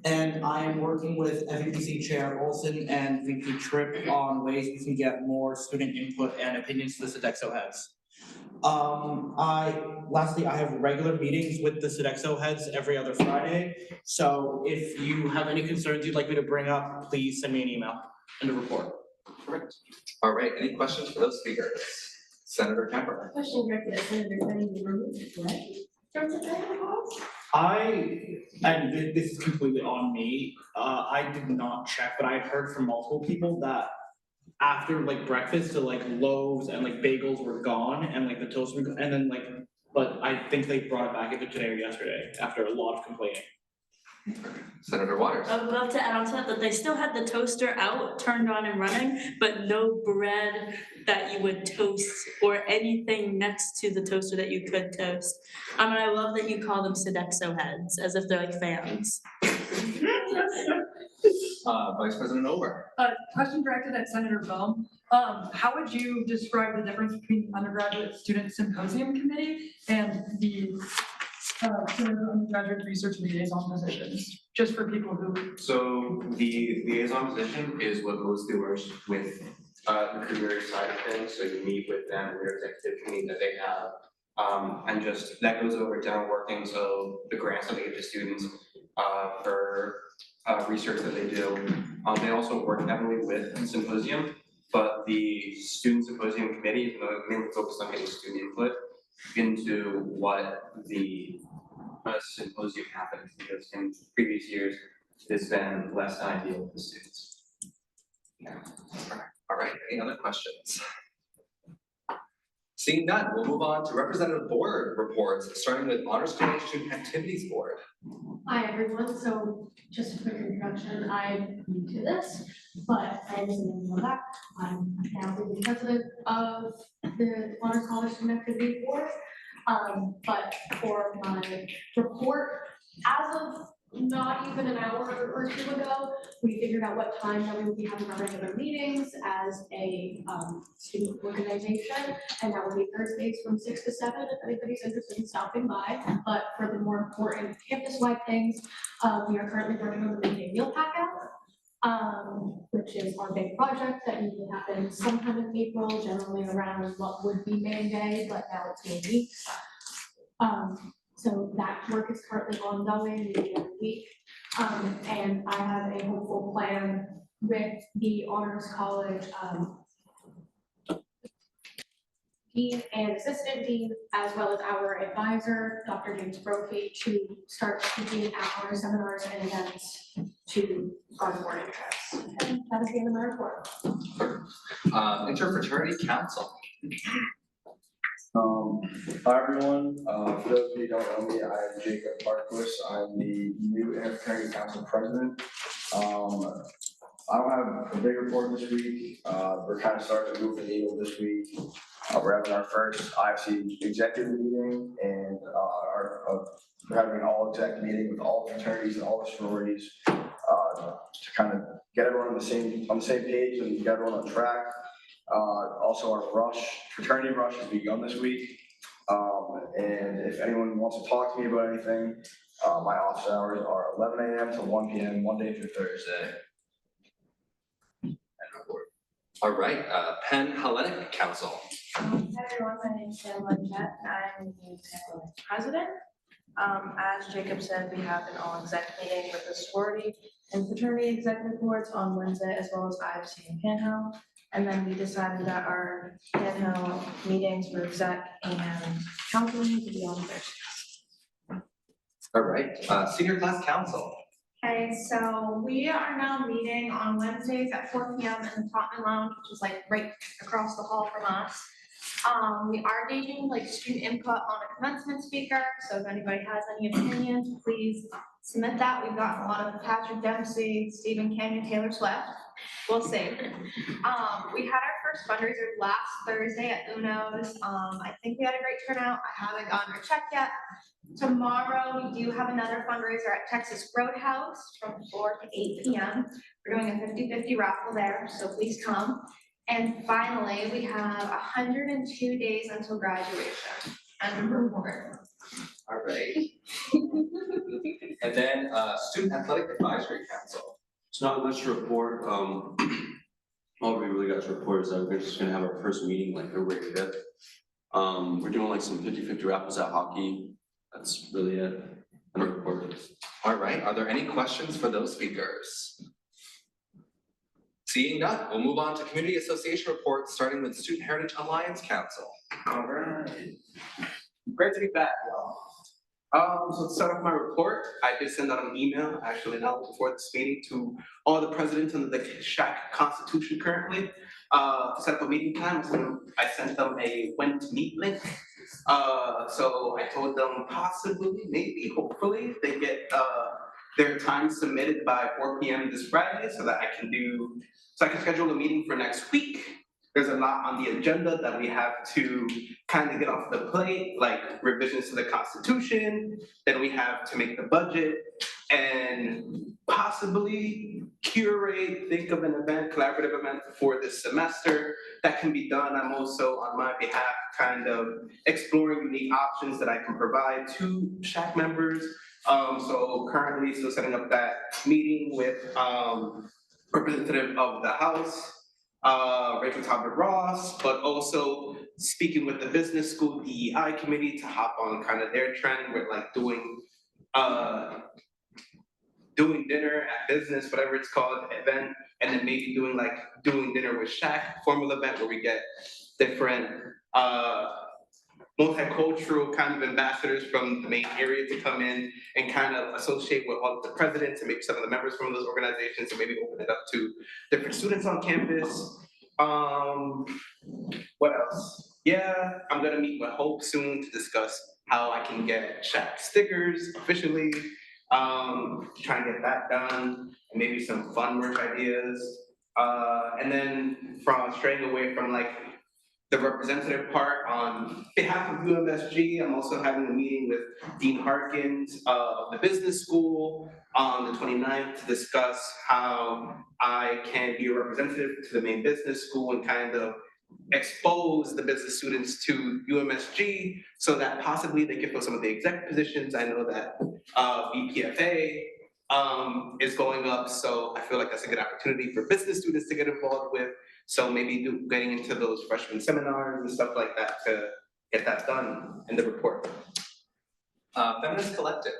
And I am working with FEPC Chair Olson and VP Tripp on ways we can get more student input and opinions to the Sodexo heads. Lastly, I have regular meetings with the Sodexo heads every other Friday. So if you have any concerns you'd like me to bring up, please send me an email and a report. Correct. All right, any questions for those speakers? Senator Kemper. Question directed at Senator Benny, right? And this is completely on me, I did not check, but I heard from multiple people that after like breakfast, the like loaves and like bagels were gone and like the toast were gone, and then like, but I think they brought it back either today or yesterday after a lot of complaining. Senator Waters. I would love to add on to that they still had the toaster out, turned on and running, but no bread that you would toast or anything next to the toaster that you could toast. And I love that you call them Sodexo heads, as if they're like fans. Vice President Over. Question directed at Senator Bohm. How would you describe the difference between the undergraduate student symposium committee and the undergraduate research liaison positions, just for people who. So the liaison position is what mostly works with the career side of things, so you meet with them, their executive committee that they have. And just that goes over down workings of the grants that they give to students for research that they do. They also work heavily with symposium, but the student symposium committee is mainly focused on getting student input into what the symposium happens, because in previous years, there's been less than ideal with the students. Yeah. All right, any other questions? Seeing none, we'll move on to representative board reports, starting with Honors College Student Activities Board. Hi, everyone. So just a quick introduction. I'm new to this, but I just didn't know that. I'm now the president of the Honors College Student Activities Board. But for my report, as of not even an hour or two ago, we figured out what time that we would be having our regular meetings as a student organization, and that would be Thursdays from 6 to 7 if anybody's interested in stopping by. But for the more important campus-wide things, we are currently working on the midday meal pack out, which is our big project that usually happens sometime in April, generally around what would be May Day, but now it's May weeks. So that work is currently ongoing, maybe every week. And I have a hopeful plan with the Honors College dean and assistant dean, as well as our advisor, Dr. James Brophy, to start speaking at our seminars and events to garner more interest. And that is the end of my report. Interfraternity Council. Hi everyone, for those of you who don't know me, I am Jacob Parkless. I'm the new Interfraternity Council President. I don't have a big report this week. We're kind of starting to move the needle this week. We're having our first IFC executive meeting, and we're having an all exec meeting with all the fraternities and all the sororities to kind of get everyone on the same page and get everyone on track. Also, our fraternity rush has begun this week. And if anyone wants to talk to me about anything, my office hours are 11 a.m. to 1 p.m. Monday through Thursday. All right, Penn Hellenic Council. Hi everyone, my name is Sam Lunchette, I'm the Penn president. As Jacob said, we have an all-exec meeting with the sorority and fraternity executive boards on Wednesday, as well as IFC and Panhandle. And then we decided that our Panhandle meetings for exec and counseling to be on Thursdays. All right, Senior Class Council. Okay, so we are now meeting on Wednesdays at 4 p.m. in the Tottenham Lounge, which is like right across the hall from us. We are gauging like student input on a commencement speaker, so if anybody has any opinions, please submit that. We've gotten a lot of Patrick Dempsey, Stephen Canyon, Taylor Swift. We'll see. We had our first fundraiser last Thursday at Uno's. I think we had a great turnout. I haven't gotten our check yet. Tomorrow, we do have another fundraiser at Texas Roadhouse from 4 to 8 p.m. We're doing a 50-50 raffle there, so please come. And finally, we have 102 days until graduation. End of report. All right. And then Student Athletic Advisory Council. It's not much to report. All we really got to report is that we're just gonna have our first meeting like February 5th. We're doing like some 50-50 raffles at hockey. That's really it. And report. All right, are there any questions for those speakers? Seeing none, we'll move on to Community Association reports, starting with Student Heritage Alliance Council. All right. Great to be back, y'all. So to start off my report, I did send out an email, actually now before this meeting, to all the presidents under the Shack Constitution currently, to set up a meeting time. So I sent them a when to meet link. So I told them possibly, maybe, hopefully, they their time submitted by 4 p.m. this Friday so that I can schedule a meeting for next week. There's a lot on the agenda that we have to kind of get off the plate, like revisions to the Constitution, then we have to make the budget and possibly think of an event, collaborative event for this semester that can be done. I'm also on my behalf kind of exploring unique options that I can provide to SHAC members. So currently still setting up that meeting with representative of the House, Rachel Talbot Ross, but also speaking with the business school DEI committee to hop on kind of their trend with like doing dinner at business, whatever it's called, event, and then maybe doing dinner with SHAC, formal event where we get different multicultural kind of ambassadors from the Maine area to come in and kind of associate with all of the presidents and maybe some of the members from those organizations and maybe open it up to different students on campus. What else? Yeah, I'm gonna meet with Hope soon to discuss how I can get SHAC stickers officially. Trying to get that done, and maybe some fun work ideas. And then from straying away from like the representative part on behalf of UMSG, I'm also having a meeting with Dean Harkins of the business school on the 29th to discuss how I can be a representative to the Maine business school and kind of expose the business students to UMSG so that possibly they can fill some of the exec positions. I know that BPFA is going up, so I feel like that's a good opportunity for business students to get involved with. So maybe getting into those freshman seminars and stuff like that to get that done in the report. Feminist Collective.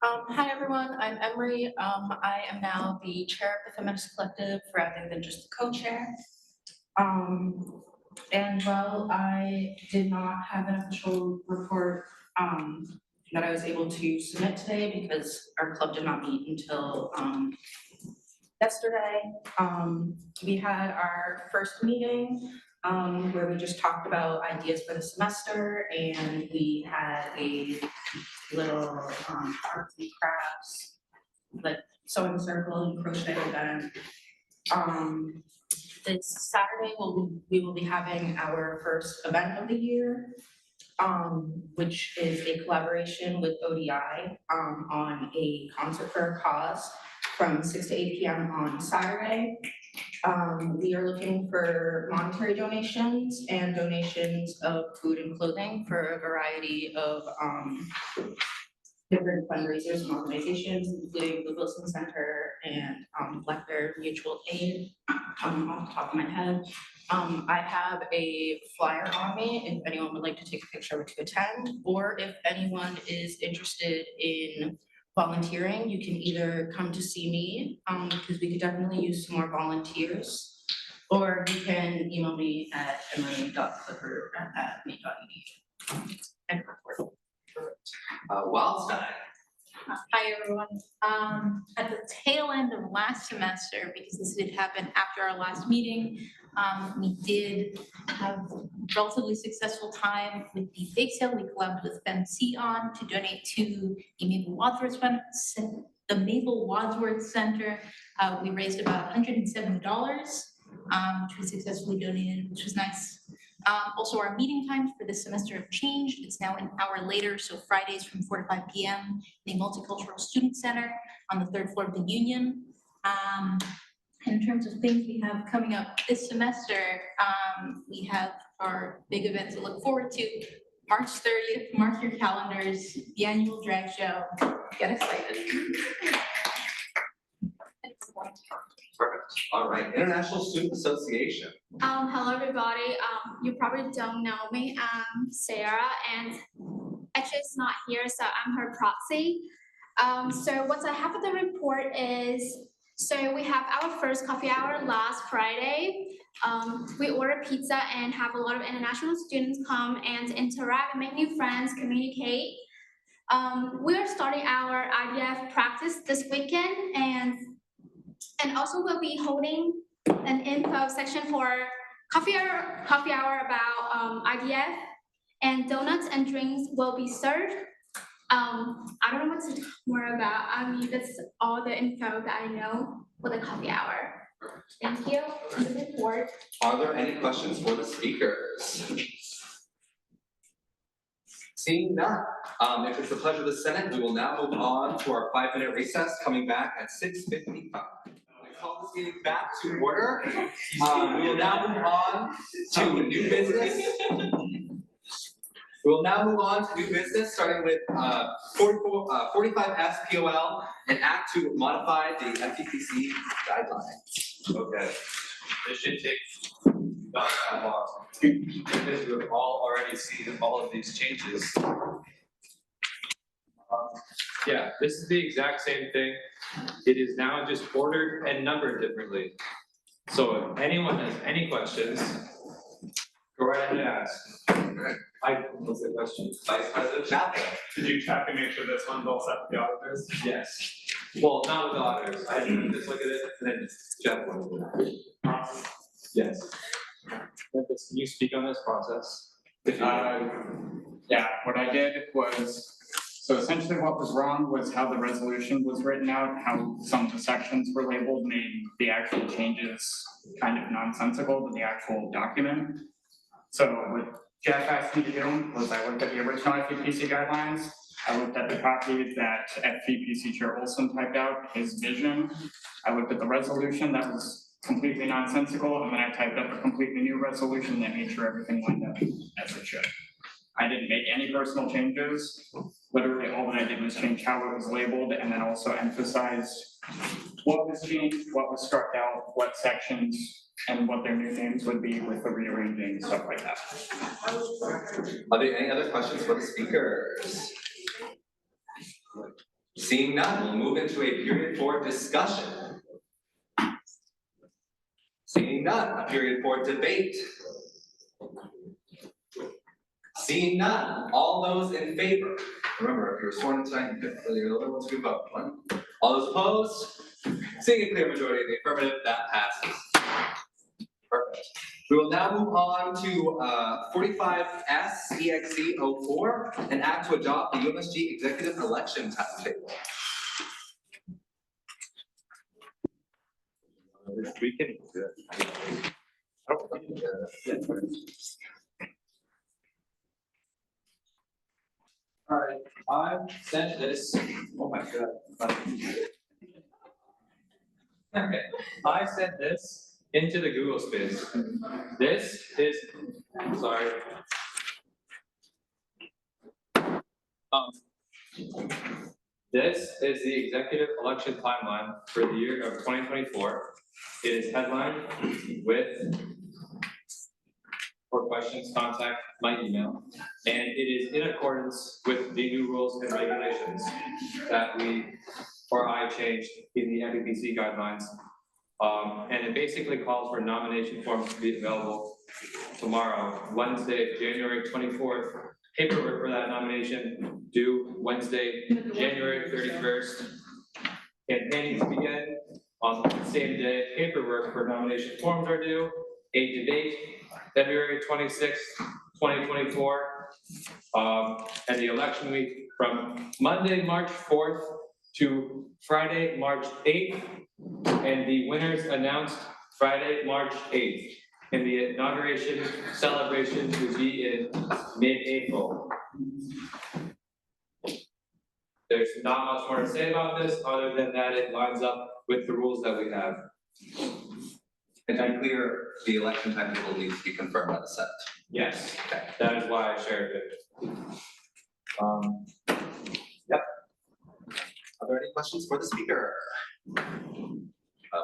Hi everyone, I'm Emery. I am now the chair of the Feminist Collective rather than just the co-chair. And while I did not have an official report that I was able to submit today because our club did not meet until yesterday, we had our first meeting where we just talked about ideas for the semester, and we had a little arts and crafts, like sewing circle and crochet event. This Saturday we will be having our first event of the year, which is a collaboration with ODI on a concert for a cause from 6 to 8 p.m. on Saturday. We are looking for monetary donations and donations of food and clothing for a variety of different fundraisers and organizations, including the Wilson Center and Black Bear Mutual Aid, off the top of my head. I have a flyer on me if anyone would like to take a picture to attend, or if anyone is interested in volunteering, you can either come to see me, because we could definitely use some more volunteers, or you can email me at emily.clifford@maine.edu. And report. Wildstein. Hi, everyone. At the tail end of last semester, because this did happen after our last meeting, we did have a relatively successful time with the bake sale. We collabed with FemC on to donate to the Maple Wadsworth Center. We raised about $170, which we successfully donated, which was nice. Also, our meeting times for this semester have changed. It's now an hour later, so Fridays from 4 to 5 p.m. in the Multicultural Student Center on the 3rd floor of the Union. In terms of things we have coming up this semester, we have our big events to look forward to. March 30th, mark your calendars, the annual drag show. Get excited. Perfect. All right. International Student Association. Hello everybody. You probably don't know me. I'm Sarah, and actually it's not here, so I'm her proxy. So what I have for the report is, so we have our first coffee hour last Friday. We ordered pizza and have a lot of international students come and interact, make new friends, communicate. We are starting our IDF practice this weekend, and also we'll be holding an info section for coffee hour about IDF, and donuts and drinks will be served. I don't know what to talk more about. I mean, that's all the info that I know for the coffee hour. Thank you for the report. Are there any questions for the speakers? Seeing none, if it's the pleasure of the Senate, we will now move on to our 5-minute recess, coming back at 6:55. We call this meeting back to order. We will now move on to new business. We will now move on to new business, starting with 45 SPOL, an act to modify the FTPC guidelines. Okay, this should take not that long, because we've all already seen all of these changes. Yeah, this is the exact same thing. It is now just ordered and numbered differently. So if anyone has any questions, go right ahead and ask. What's the question? Vice President Chapman. Did you check and make sure this one's all set with the auditors? Yes. Well, not with the auditors. I didn't just look at it and then Jeff went over that. Yes. Memphis, can you speak on this process? Yeah, what I did was, so essentially what was wrong was how the resolution was written out, how some of the sections were labeled made the actual changes kind of nonsensical to the actual document. So what Jeff asked me to do was I looked at the original FVPC guidelines, I looked at the copy that FVPC Chair Olson typed out, his vision. I looked at the resolution that was completely nonsensical, and then I typed up a completely new resolution that made sure everything lined up as it should. I didn't make any personal changes. Literally, all that I did was change how it was labeled and then also emphasized what was changed, what was struck out, what sections, and what their new names would be with the rearranging, stuff like that. Are there any other questions for the speakers? Seeing none, we'll move into a period for discussion. Seeing none, a period for debate. Seeing none, all those in favor. Remember, if you're sworn in tonight, you're the only ones who vote. All those opposed? Seeing a clear majority of the affirmative, that passes. Perfect. We will now move on to 45S EXE 04, an act to adopt the UMSG executive election timetable. We can do it. All right, I sent this, oh my God. Okay, I sent this into the Google space. This is, sorry. This is the executive election timeline for the year of 2024. It is headlined with, for questions, contact my email. And it is in accordance with the new rules and regulations that I changed in the FEPC guidelines. And it basically calls for nomination forms to be available tomorrow, Wednesday, January 24th. Paperwork for that nomination due Wednesday, January 31st. Campaigning to begin on the same day. Paperwork for nomination forms are due. A debate, February 26th, 2024. And the election week from Monday, March 4th to Friday, March 8th. And the winners announced Friday, March 8th. And the inauguration celebration will be in mid-April. There's not much more to say about this, other than that it lines up with the rules that we have. And to be clear, the election timetable needs to be confirmed by the Senate. Yes, okay. That is why I shared it. Yep. Are there any questions for the speaker?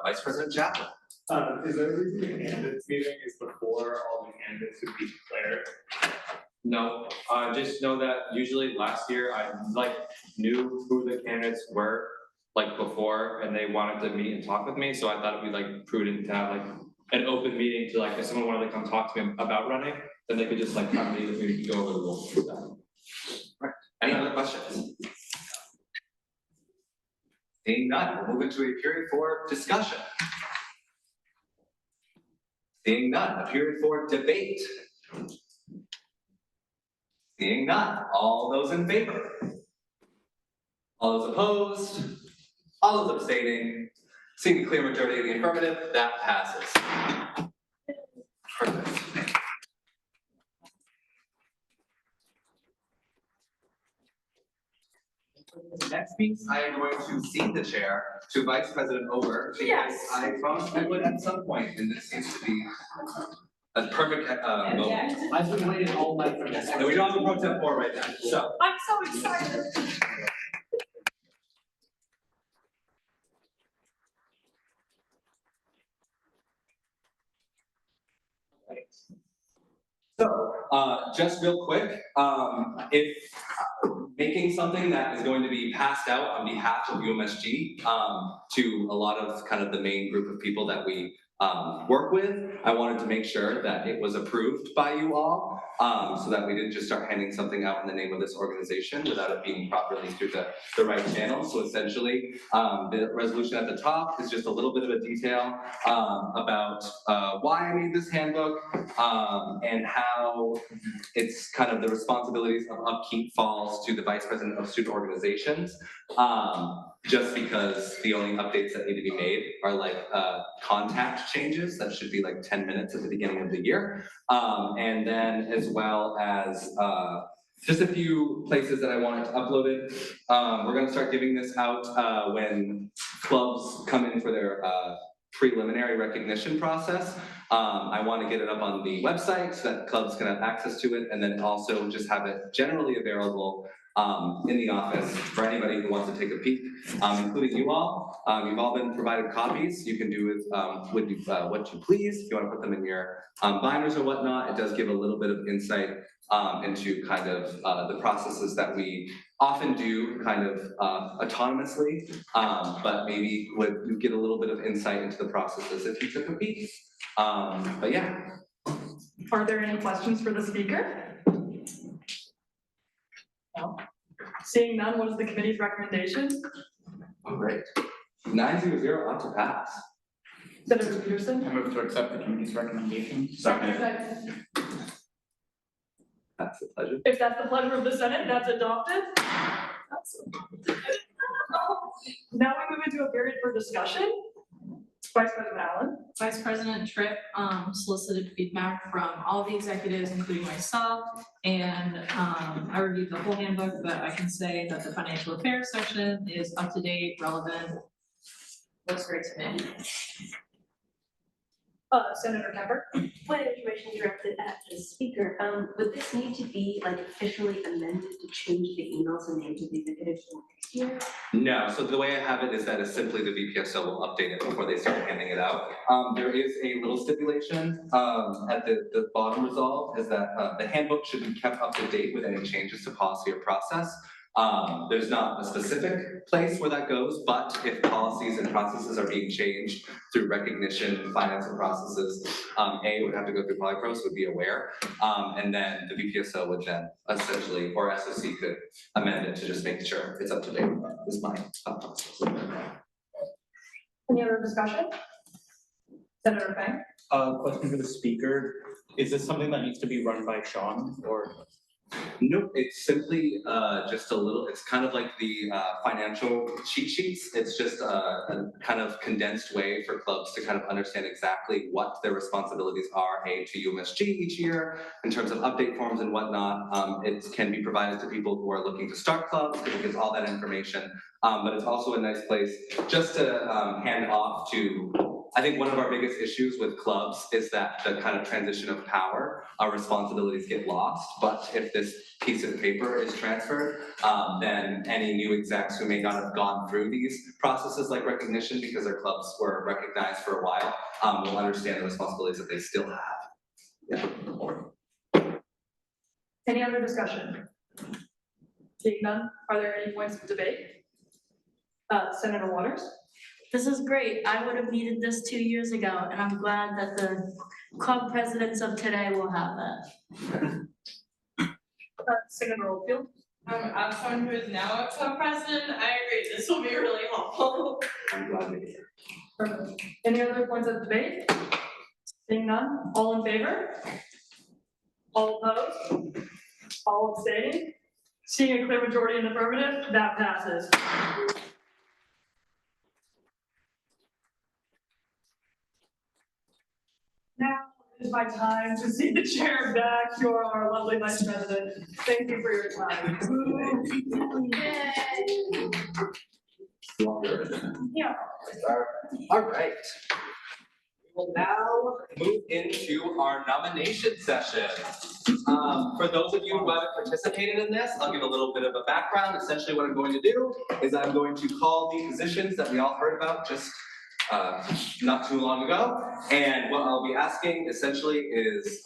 Vice President Chapman. Is there a reason the candidates meeting is before all the candidates would be declared? No, just know that usually last year I knew who the candidates were before, and they wanted to meet and talk with me, so I thought it'd be prudent to have an open meeting to if someone wanted to come talk to me about running, then they could just come meet with me to go over the rules and stuff. Right. Any other questions? Seeing none, we'll move into a period for discussion. Seeing none, a period for debate. Seeing none, all those in favor? All those opposed? All those abstaining? Seeing a clear majority of the affirmative, that passes. Perfect. The next piece, I am going to cede the chair to Vice President Ober, because I promised I would at some point, and this seems to be a perfect moment. I've been waiting all night for this. And we don't have a pro temp for right now, so. I'm so excited. So, just real quick, if making something that is going to be passed out on behalf of UMSG to a lot of kind of the main group of people that we work with, I wanted to make sure that it was approved by you all, so that we didn't just start handing something out in the name of this organization without it being properly through the right channel. So essentially, the resolution at the top is just a little bit of a detail about why I made this handbook and how it's kind of the responsibilities of upkeep falls to the Vice President of Student Organizations. Just because the only updates that need to be made are like contact changes, that should be like 10 minutes at the beginning of the year. And then as well as just a few places that I wanted to upload it. We're gonna start giving this out when clubs come in for their preliminary recognition process. I want to get it up on the website so that clubs can have access to it, and then also just have it generally available in the office for anybody who wants to take a peek, including you all. You've all been provided copies. You can do with what you please. If you want to put them in your binders or whatnot, it does give a little bit of insight into kind of the processes that we often do kind of autonomously, but maybe would get a little bit of insight into the processes if you took a peek. But yeah. Are there any questions for the speaker? No. Seeing none, what is the committee's recommendation? Oh, great. 900 ought to pass. Senator Peterson? I move to accept the committee's recommendation. Second. That's a pleasure. If that's the pleasure of the Senate, that's adopted. Now we move into a period for discussion. Vice President Allen. Vice President Tripp solicited feedback from all the executives, including myself, and I reviewed the whole handbook, but I can say that the financial affairs section is up to date, relevant. Looks great to me. Senator Kemper. Point of information directed at the speaker, would this need to be like officially amended to change the emails and names of the executives for next year? No, so the way I have it is that it's simply the VPSO will update it before they start handing it out. There is a little stipulation at the bottom resolve is that the handbook should be kept up to date with any changes to policy or process. There's not a specific place where that goes, but if policies and processes are being changed through recognition, finance and processes, A would have to go through Polypros, would be aware, and then the VPSO would then essentially, or SOC could amend it to just make sure it's up to date, is my thought process. Any other discussion? Senator Fang? Question for the speaker. Is this something that needs to be run by Sean or? Nope, it's simply just a little, it's kind of like the financial cheat sheets. It's just a kind of condensed way for clubs to kind of understand exactly what their responsibilities are, to UMSG each year in terms of update forms and whatnot. It can be provided to people who are looking to start clubs because it gives all that information. But it's also a nice place just to hand off to, I think one of our biggest issues with clubs is that the kind of transition of power, our responsibilities get lost. But if this piece of paper is transferred, then any new execs who may not have gone through these processes like recognition because their clubs were recognized for a while, will understand the responsibilities that they still have. Yeah. Any other discussion? Seeing none, are there any points of debate? Senator Waters? This is great. I would have needed this 2 years ago, and I'm glad that the club presidents of today will have that. Senator Oldfield? As someone who is now a club president, I agree, this will be really helpful. I'm glad to hear. Perfect. Any other points of debate? Seeing none, all in favor? All opposed? All abstaining? Seeing a clear majority in the affirmative, that passes. Now is my time to see the chair back. You are our lovely vice president. Thank you for your time. Yeah. All right. We will now move into our nomination session. For those of you who haven't participated in this, I'll give a little bit of a background. Essentially what I'm going to do is I'm going to call the positions that we all heard about just not too long ago. And what I'll be asking essentially is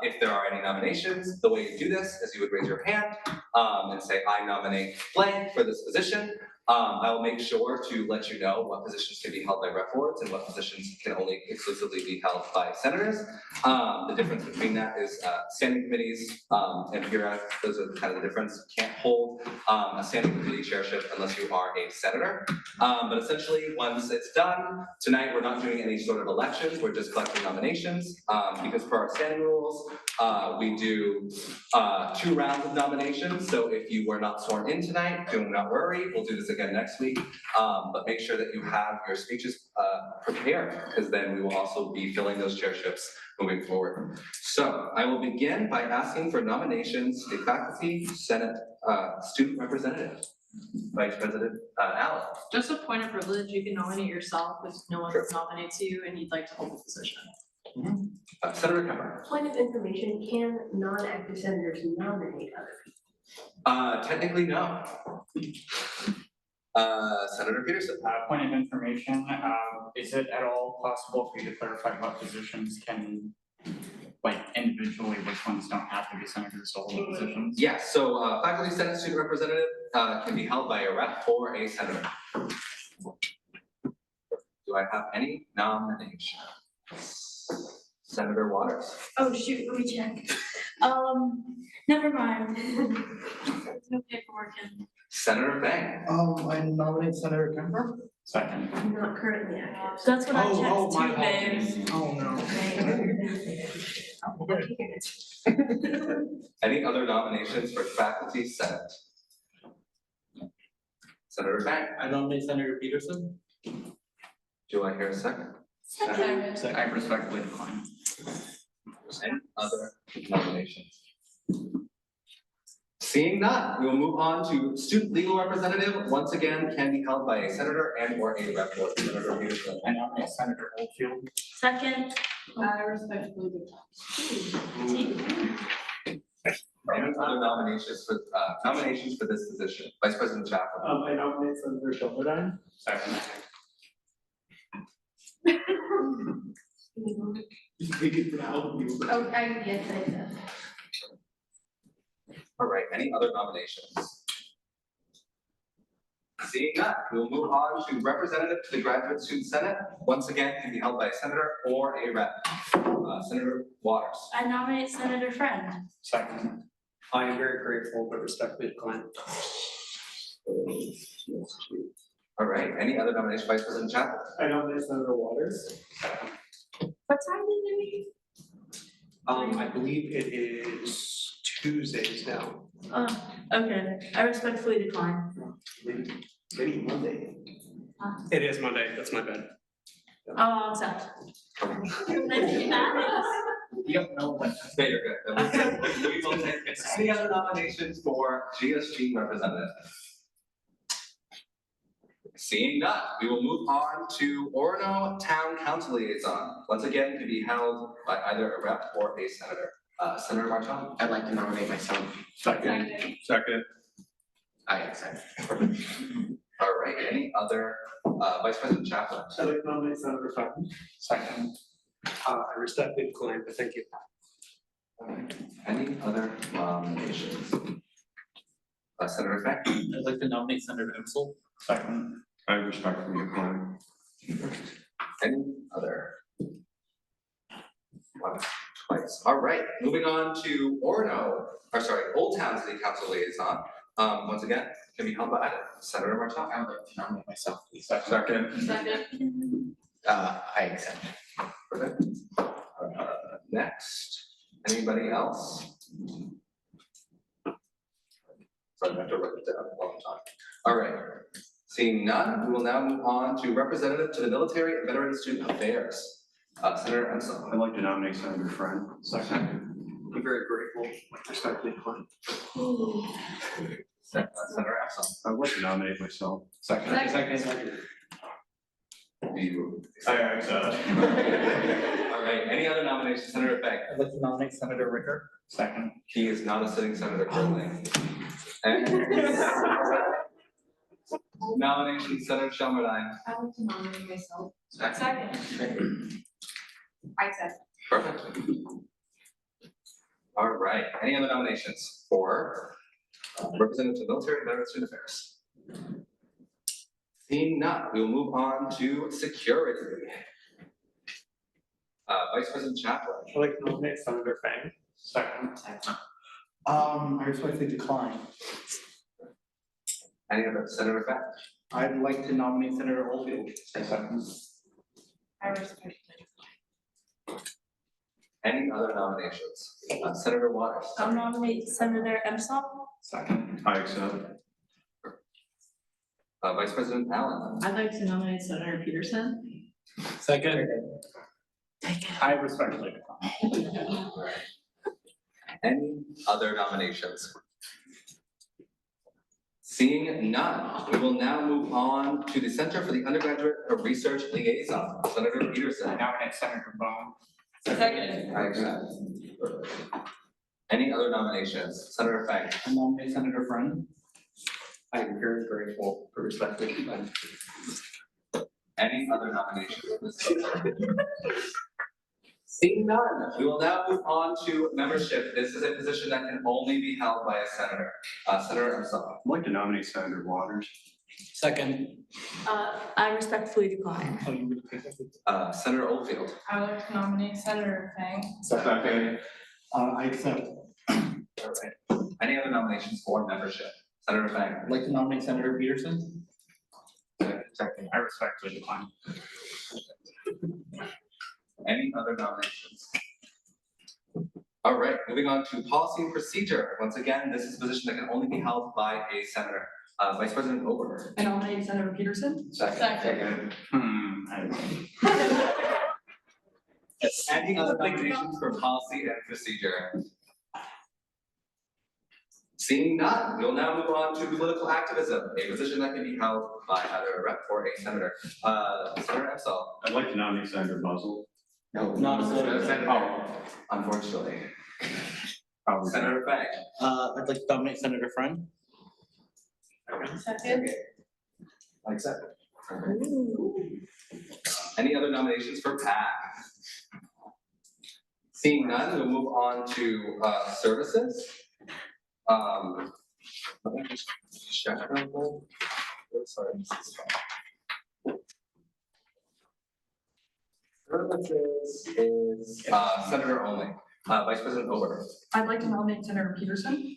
if there are any nominations. The way you do this is you would raise your hand and say, I nominate blank for this position. I will make sure to let you know what positions can be held by rep boards and what positions can only exclusively be held by senators. The difference between that is standing committees and bureaus, those are kind of the difference. You can't hold a standing committee chairship unless you are a senator. But essentially, once it's done, tonight we're not doing any sort of elections, we're just collecting nominations. Because per our standing rules, we do 2 rounds of nominations. So if you were not sworn in tonight, do not worry, we'll do this again next week. But make sure that you have your speeches prepared, because then we will also be filling those chairships moving forward. So I will begin by asking for nominations to faculty, senate, student representative. Vice President Allen. Just a point of privilege, you can nominate yourself if no one nominates you and you'd like to hold the position. Senator Kemper. Point of information, can non-active senators nominate other people? Technically, no. Senator Peterson. Point of information, is it at all possible for you to clarify what positions can, like individually, which ones don't have to be senators to hold the positions? Yes, so faculty, senate, student representative can be held by a rep or a senator. Do I have any nominations? Senator Waters. Oh, shoot, let me check. Never mind. There's no paperwork in. Senator Bang. I nominate Senator Kemper. Second. Not currently active. That's what I Oh, checked my too, babe. apologies. Oh, no. Any other nominations for faculty, senate? Senator Bang. I nominate Senator Peterson. Do I hear a second? I respectfully decline. Any other nominations? Seeing none, we will move on to student legal representative. Once again, can be held by a senator and or a rep board. Senator Peterson. I nominate Senator Oldfield. Second. I respectfully Any other nominations for this position? Vice President Chaplin. I nominate Senator Shelmerdine. Second. Take it now. Oh, yes, I said. All right, any other nominations? Seeing none, we will move on to representative to the Graduate Student Senate. Once again, can be held by a senator or a rep. Senator Waters. I nominate Senator Friend. Second. I am very grateful, but respectfully decline. All right, any other nominations, Vice President Chapman? I nominate Senator Waters. What time did you meet? I believe it is Tuesdays now. Oh, okay. I respectfully decline. Maybe Monday. It is Monday, that's my bad. Oh, I'll accept. Yep, no, okay, you're good. We will take any other nominations for GSG representative? Seeing none, we will move on to Orono Town Council Liaison. Once again, to be held by either a rep or a senator. Senator Martin. I'd like to nominate myself. Second. Second. I accept. All right, any other, Vice President Chaplin? I'd like to nominate Senator Friend. Second. I respectfully decline, but thank you. Any other nominations? Senator Beck? I'd like to nominate Senator Ensel. Second. I respectfully decline. Any other? Once, twice. All right, moving on to Old Town City Council Liaison. Once again, can be held by either Senator Martin. I would like to nominate myself, please. Second. Second. I accept. Perfect. Next, anybody else? Sorry, I have to write it down one time. All right, seeing none, we will now move on to representative to the Military and Veteran Student Affairs. Senator Ensign. I'd like to nominate Senator Friend. Second. I'm very grateful, respectfully declined. Senator Ensign. I'd like to nominate myself. Second. All right, any other nominations? Senator Beck. I'd like to nominate Senator Ricker. Second. He is not a sitting senator currently. And nomination, Senator Shelmerdine. I would like to nominate myself. Second. I said. Perfect. All right, any other nominations for representative to Military and Veteran Student Affairs? Seeing none, we will move on to security. Vice President Chaplin. I'd like to nominate Senator Fang. Second. I respectfully decline. Any other, Senator Beck? I'd like to nominate Senator Oldfield. Second. I respect. Any other nominations? Senator Waters. I'll nominate Senator Emsop. Second. I accept. Vice President Allen. I'd like to nominate Senator Peterson. Second. I respectfully decline. Any other nominations? Seeing none, we will now move on to the Center for the Undergraduate Research Liaison. Senator Peterson. I nominate Senator Bone. Second. I accept. Any other nominations? Senator Fang. I nominate Senator Friend. I am very grateful for respecting. Any other nominations? Seeing none, we will now move on to membership. This is a position that can only be held by a senator. Senator Emsop. I'd like to nominate Senator Waters. Second. I respectfully decline. Senator Oldfield. I would like to nominate Senator Fang. Second. I accept. All right. Any other nominations for membership? Senator Fang. I'd like to nominate Senator Peterson. Second. I respectfully decline. Any other nominations? All right, moving on to policy and procedure. Once again, this is a position that can only be held by a senator. Vice President Ober. I nominate Senator Peterson. Second. Any other nominations for policy and procedure? Seeing none, we'll now move on to political activism, a position that can be held by either a rep or a senator. Senator Epsall. I'd like to nominate Senator Muzzle. No, not a senator. Oh, unfortunately. Senator Fang. I'd like to nominate Senator Friend. Second. I accept. Any other nominations for PAC? Seeing none, we'll move on to services. Let me just check real quick. Sorry, this is fine. Services is senator only. Vice President Ober. I'd like to nominate Senator Peterson.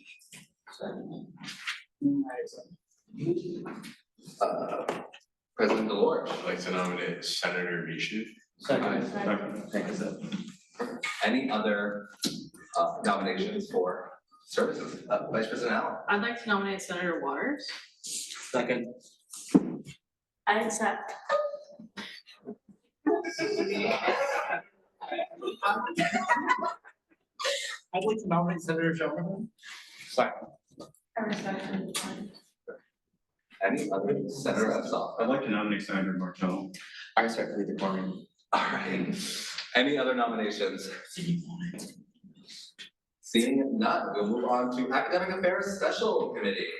President Delors. I'd like to nominate Senator Michu. Second. Thank you, sir. Any other nominations for services? Vice President Allen. I'd like to nominate Senator Waters. Second. I accept. I'd like to nominate Senator Shelmerdine. Second. I respectfully decline. Any other? Senator Epsall. I'd like to nominate Senator Martell. I respectfully decline. All right. Any other nominations? Seeing none, we'll move on to Academic Affairs Special Committee.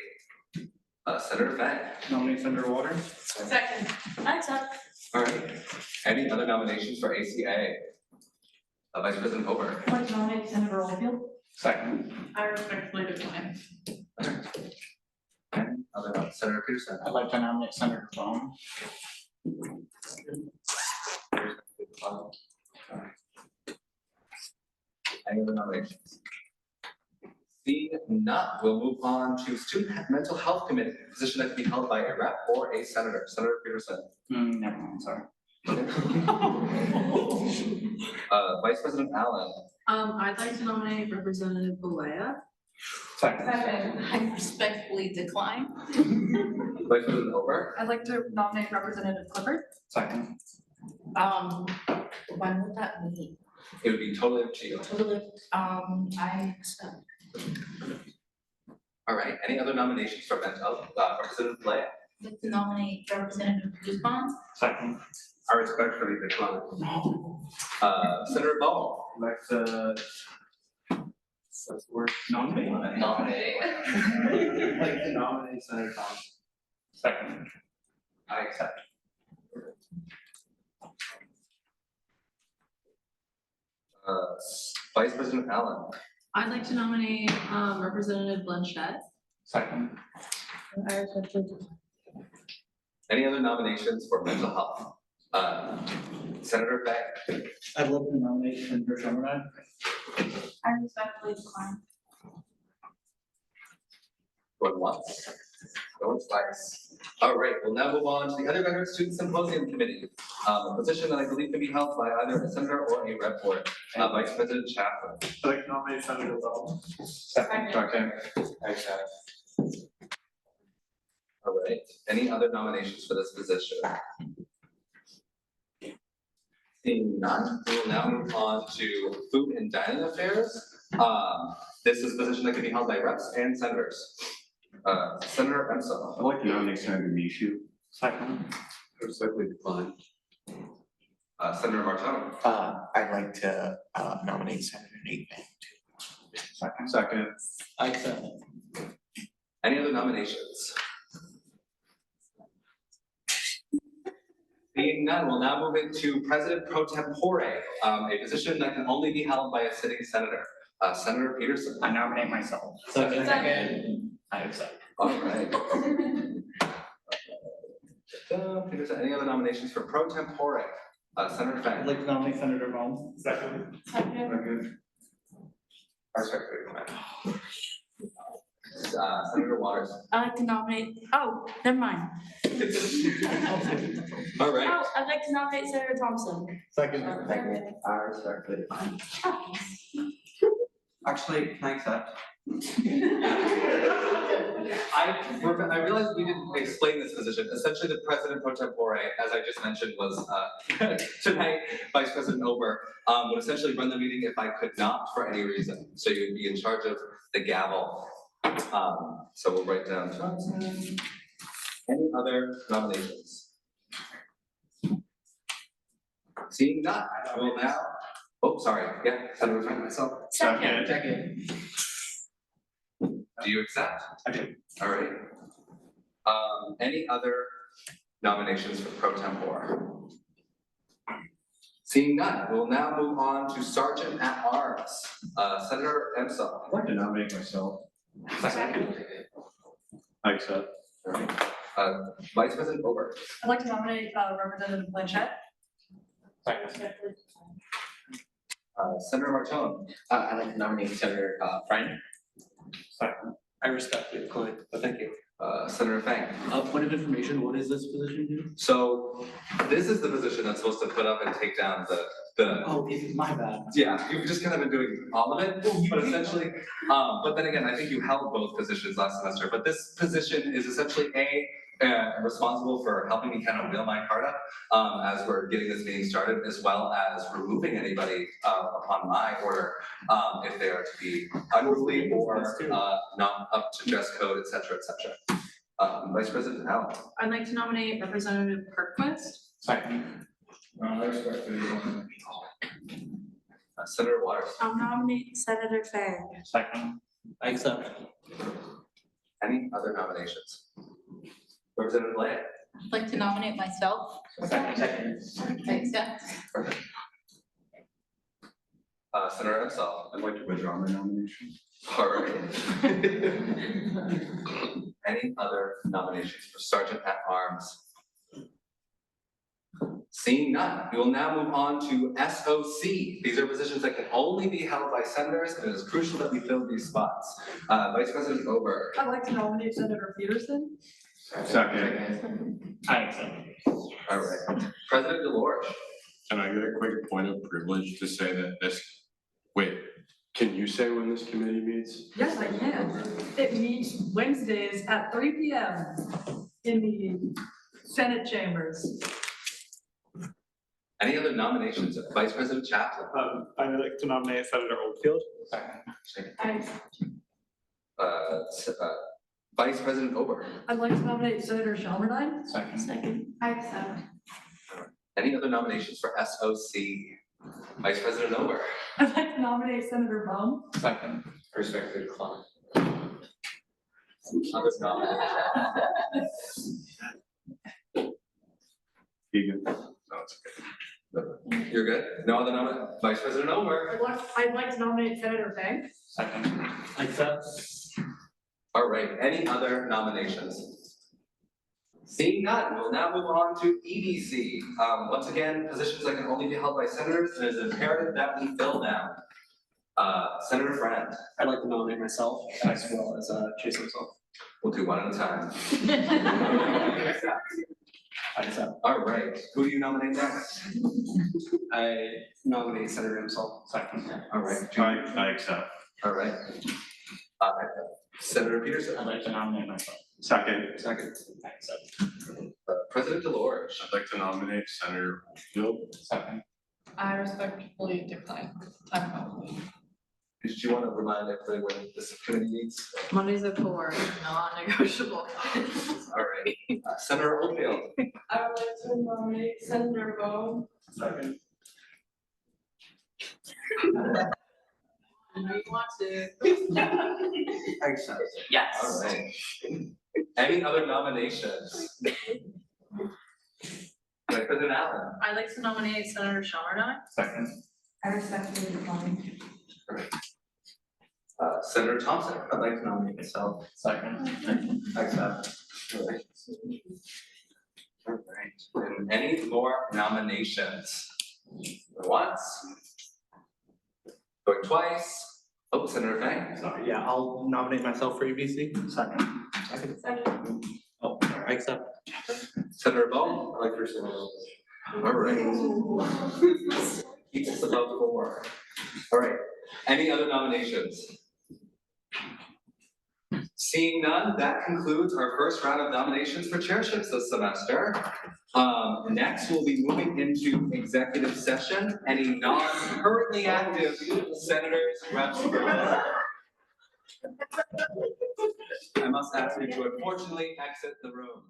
Senator Fang. Nominate Senator Waters. Second. I accept. All right. Any other nominations for ACA? Vice President Ober. I'd like to nominate Senator Oldfield. Second. I respectfully decline. Any other? Senator Peterson. I'd like to nominate Senator Bone. Any other nominations? Seeing none, we'll move on to Student Mental Health Committee, a position that can be held by a rep or a senator. Senator Peterson. Never mind, sorry. Vice President Allen. I'd like to nominate Representative Balea. Second. I respectfully decline. Vice President Over. I'd like to nominate Representative Clifford. Second. When would that meet? It would be totally up to you. Totally, I accept. All right, any other nominations for Representative Blaya? I'd like to nominate Representative Guzman. Second. I respectfully decline. Senator Ball. I'd like to. What's the word? Nominate. Nominate. I'd like to nominate Senator Thompson. Second. I accept. Vice President Allen. I'd like to nominate Representative Blanchett. Second. Any other nominations for mental health? Senator Beck. I'd love to nominate Senator Sherman. I respectfully decline. Going once, going twice. All right, we'll now move on to the Undergraduate Student Symposium Committee, a position that I believe can be held by either a senator or a rep board. Vice President Chaplin. I'd like to nominate Senator Bell. Second. I accept. All right, any other nominations for this position? Seeing none, we will now move on to food and dining affairs. This is a position that can be held by reps and senators. Senator Emsel. I'd like to nominate Senator Mishu. Second. I respectfully decline. Senator Martone. I'd like to nominate Senator Nate Van. Second. I accept. Any other nominations? Seeing none, we'll now move into President Pro Tempore, a position that can only be held by a sitting senator. Senator Peterson. I nominate myself. Second. I accept. All right. Peterson, any other nominations for Pro Tempore? Senator Fang. I'd like to nominate Senator Bone. Second. I respectfully decline. Senator Waters. I'd like to nominate, never mind. All right. Oh, I'd like to nominate Senator Thompson. Second. I respectfully decline. Actually, can I accept? I realized we didn't explain this position. Essentially, the President Pro Tempore, as I just mentioned, was tonight, Vice President Ober, would essentially run the meeting if I could not for any reason. So you would be in charge of the gavel. So we'll write down Johnson. Any other nominations? Seeing none, I will now. Oh, sorry. Yeah, Senator Fang, myself. Second. Do you accept? I do. All right. Any other nominations for pro tempore? Seeing none, we'll now move on to Sergeant at Arms, Senator Emsel. I'd like to nominate myself. Second. I accept. All right. Vice President Ober. I'd like to nominate Representative Blanchett. Second. Senator Martone. I'd like to nominate Senator Friend. Second. I respectfully decline, but thank you. Senator Fang. Point of information, what is this position do? So this is the position that's supposed to put up and take down the. Oh, my bad. Yeah, you've just kind of been doing all of it, but essentially, but then again, I think you held both positions last semester, but this position is essentially responsible for helping me kind of wheel my card up as we're getting this meeting started, as well as removing anybody upon my order if they are to be unruly or not up to dress code, et cetera, et cetera. Vice President Allen. I'd like to nominate Representative Kirkquist. Second. I respectfully decline. Senator Waters. I'll nominate Senator Fang. Second. I accept. Any other nominations? Representative Blaya. I'd like to nominate myself. Second. I accept. Senator Emsel. I'd like to withdraw my nomination. All right. Any other nominations for Sergeant at Arms? Seeing none, we will now move on to SOC. These are positions that can only be held by senators, and it is crucial that we fill these spots. Vice President Ober. I'd like to nominate Senator Peterson. Second. I accept. All right. President DeLorean. Can I get a quick point of privilege to say that this, wait, Can you say when this committee meets? Yes, I can. It meets Wednesdays at 3 p.m. in the Senate chambers. Any other nominations? Vice President Chaplin? I'd like to nominate Senator Oldfield. Vice President Ober? I'd like to nominate Senator Shalmerdine. Second. I accept. Any other nominations for SOC? Vice President Ober? I'd like to nominate Senator Baum. Second. Respected decline. Others nominations? Keegan? You're good? No other nomination? Vice President Ober? I'd like to nominate Senator Fang. Second. Accept. All right, any other nominations? Seeing none, we'll now move on to EDC. Once again, positions that can only be held by senators, and it is imperative that we fill them. Senator Friend. I'd like to nominate myself as well as Chase himself. We'll do one at a time. I accept. All right, who do you nominate next? I nominate Senator himself. Second. All right. I accept. All right. Senator Peterson. I'd like to nominate myself. Second. Second. I accept. President DeLorean. I'd like to nominate Senator Oldfield. Second. I respectfully decline. Time out. Did you want to remind everybody when this committee meets? Mondays at 4, non-negotiable. All right. Senator Oldfield. I would like to nominate Senator Bowe. Second. I know you want to. I accept. Yes. All right. Any other nominations? Vice President Allen. I'd like to nominate Senator Shalmerdine. Second. I respectfully decline. Senator Thompson. I'd like to nominate myself. Second. I accept. All right. And any more nominations? Going once? Going twice? Oh, Senator Fang. Sorry, yeah, I'll nominate myself for EBC. Second. Second. Oh, I accept. Senator Bowman. I like your Senator. All right. Keeps us above 4. All right. Any other nominations? Seeing none, that concludes our first round of nominations for chairships this semester. Next, we'll be moving into executive session. Any non-currently active senators, reps, I must ask you to unfortunately exit the room.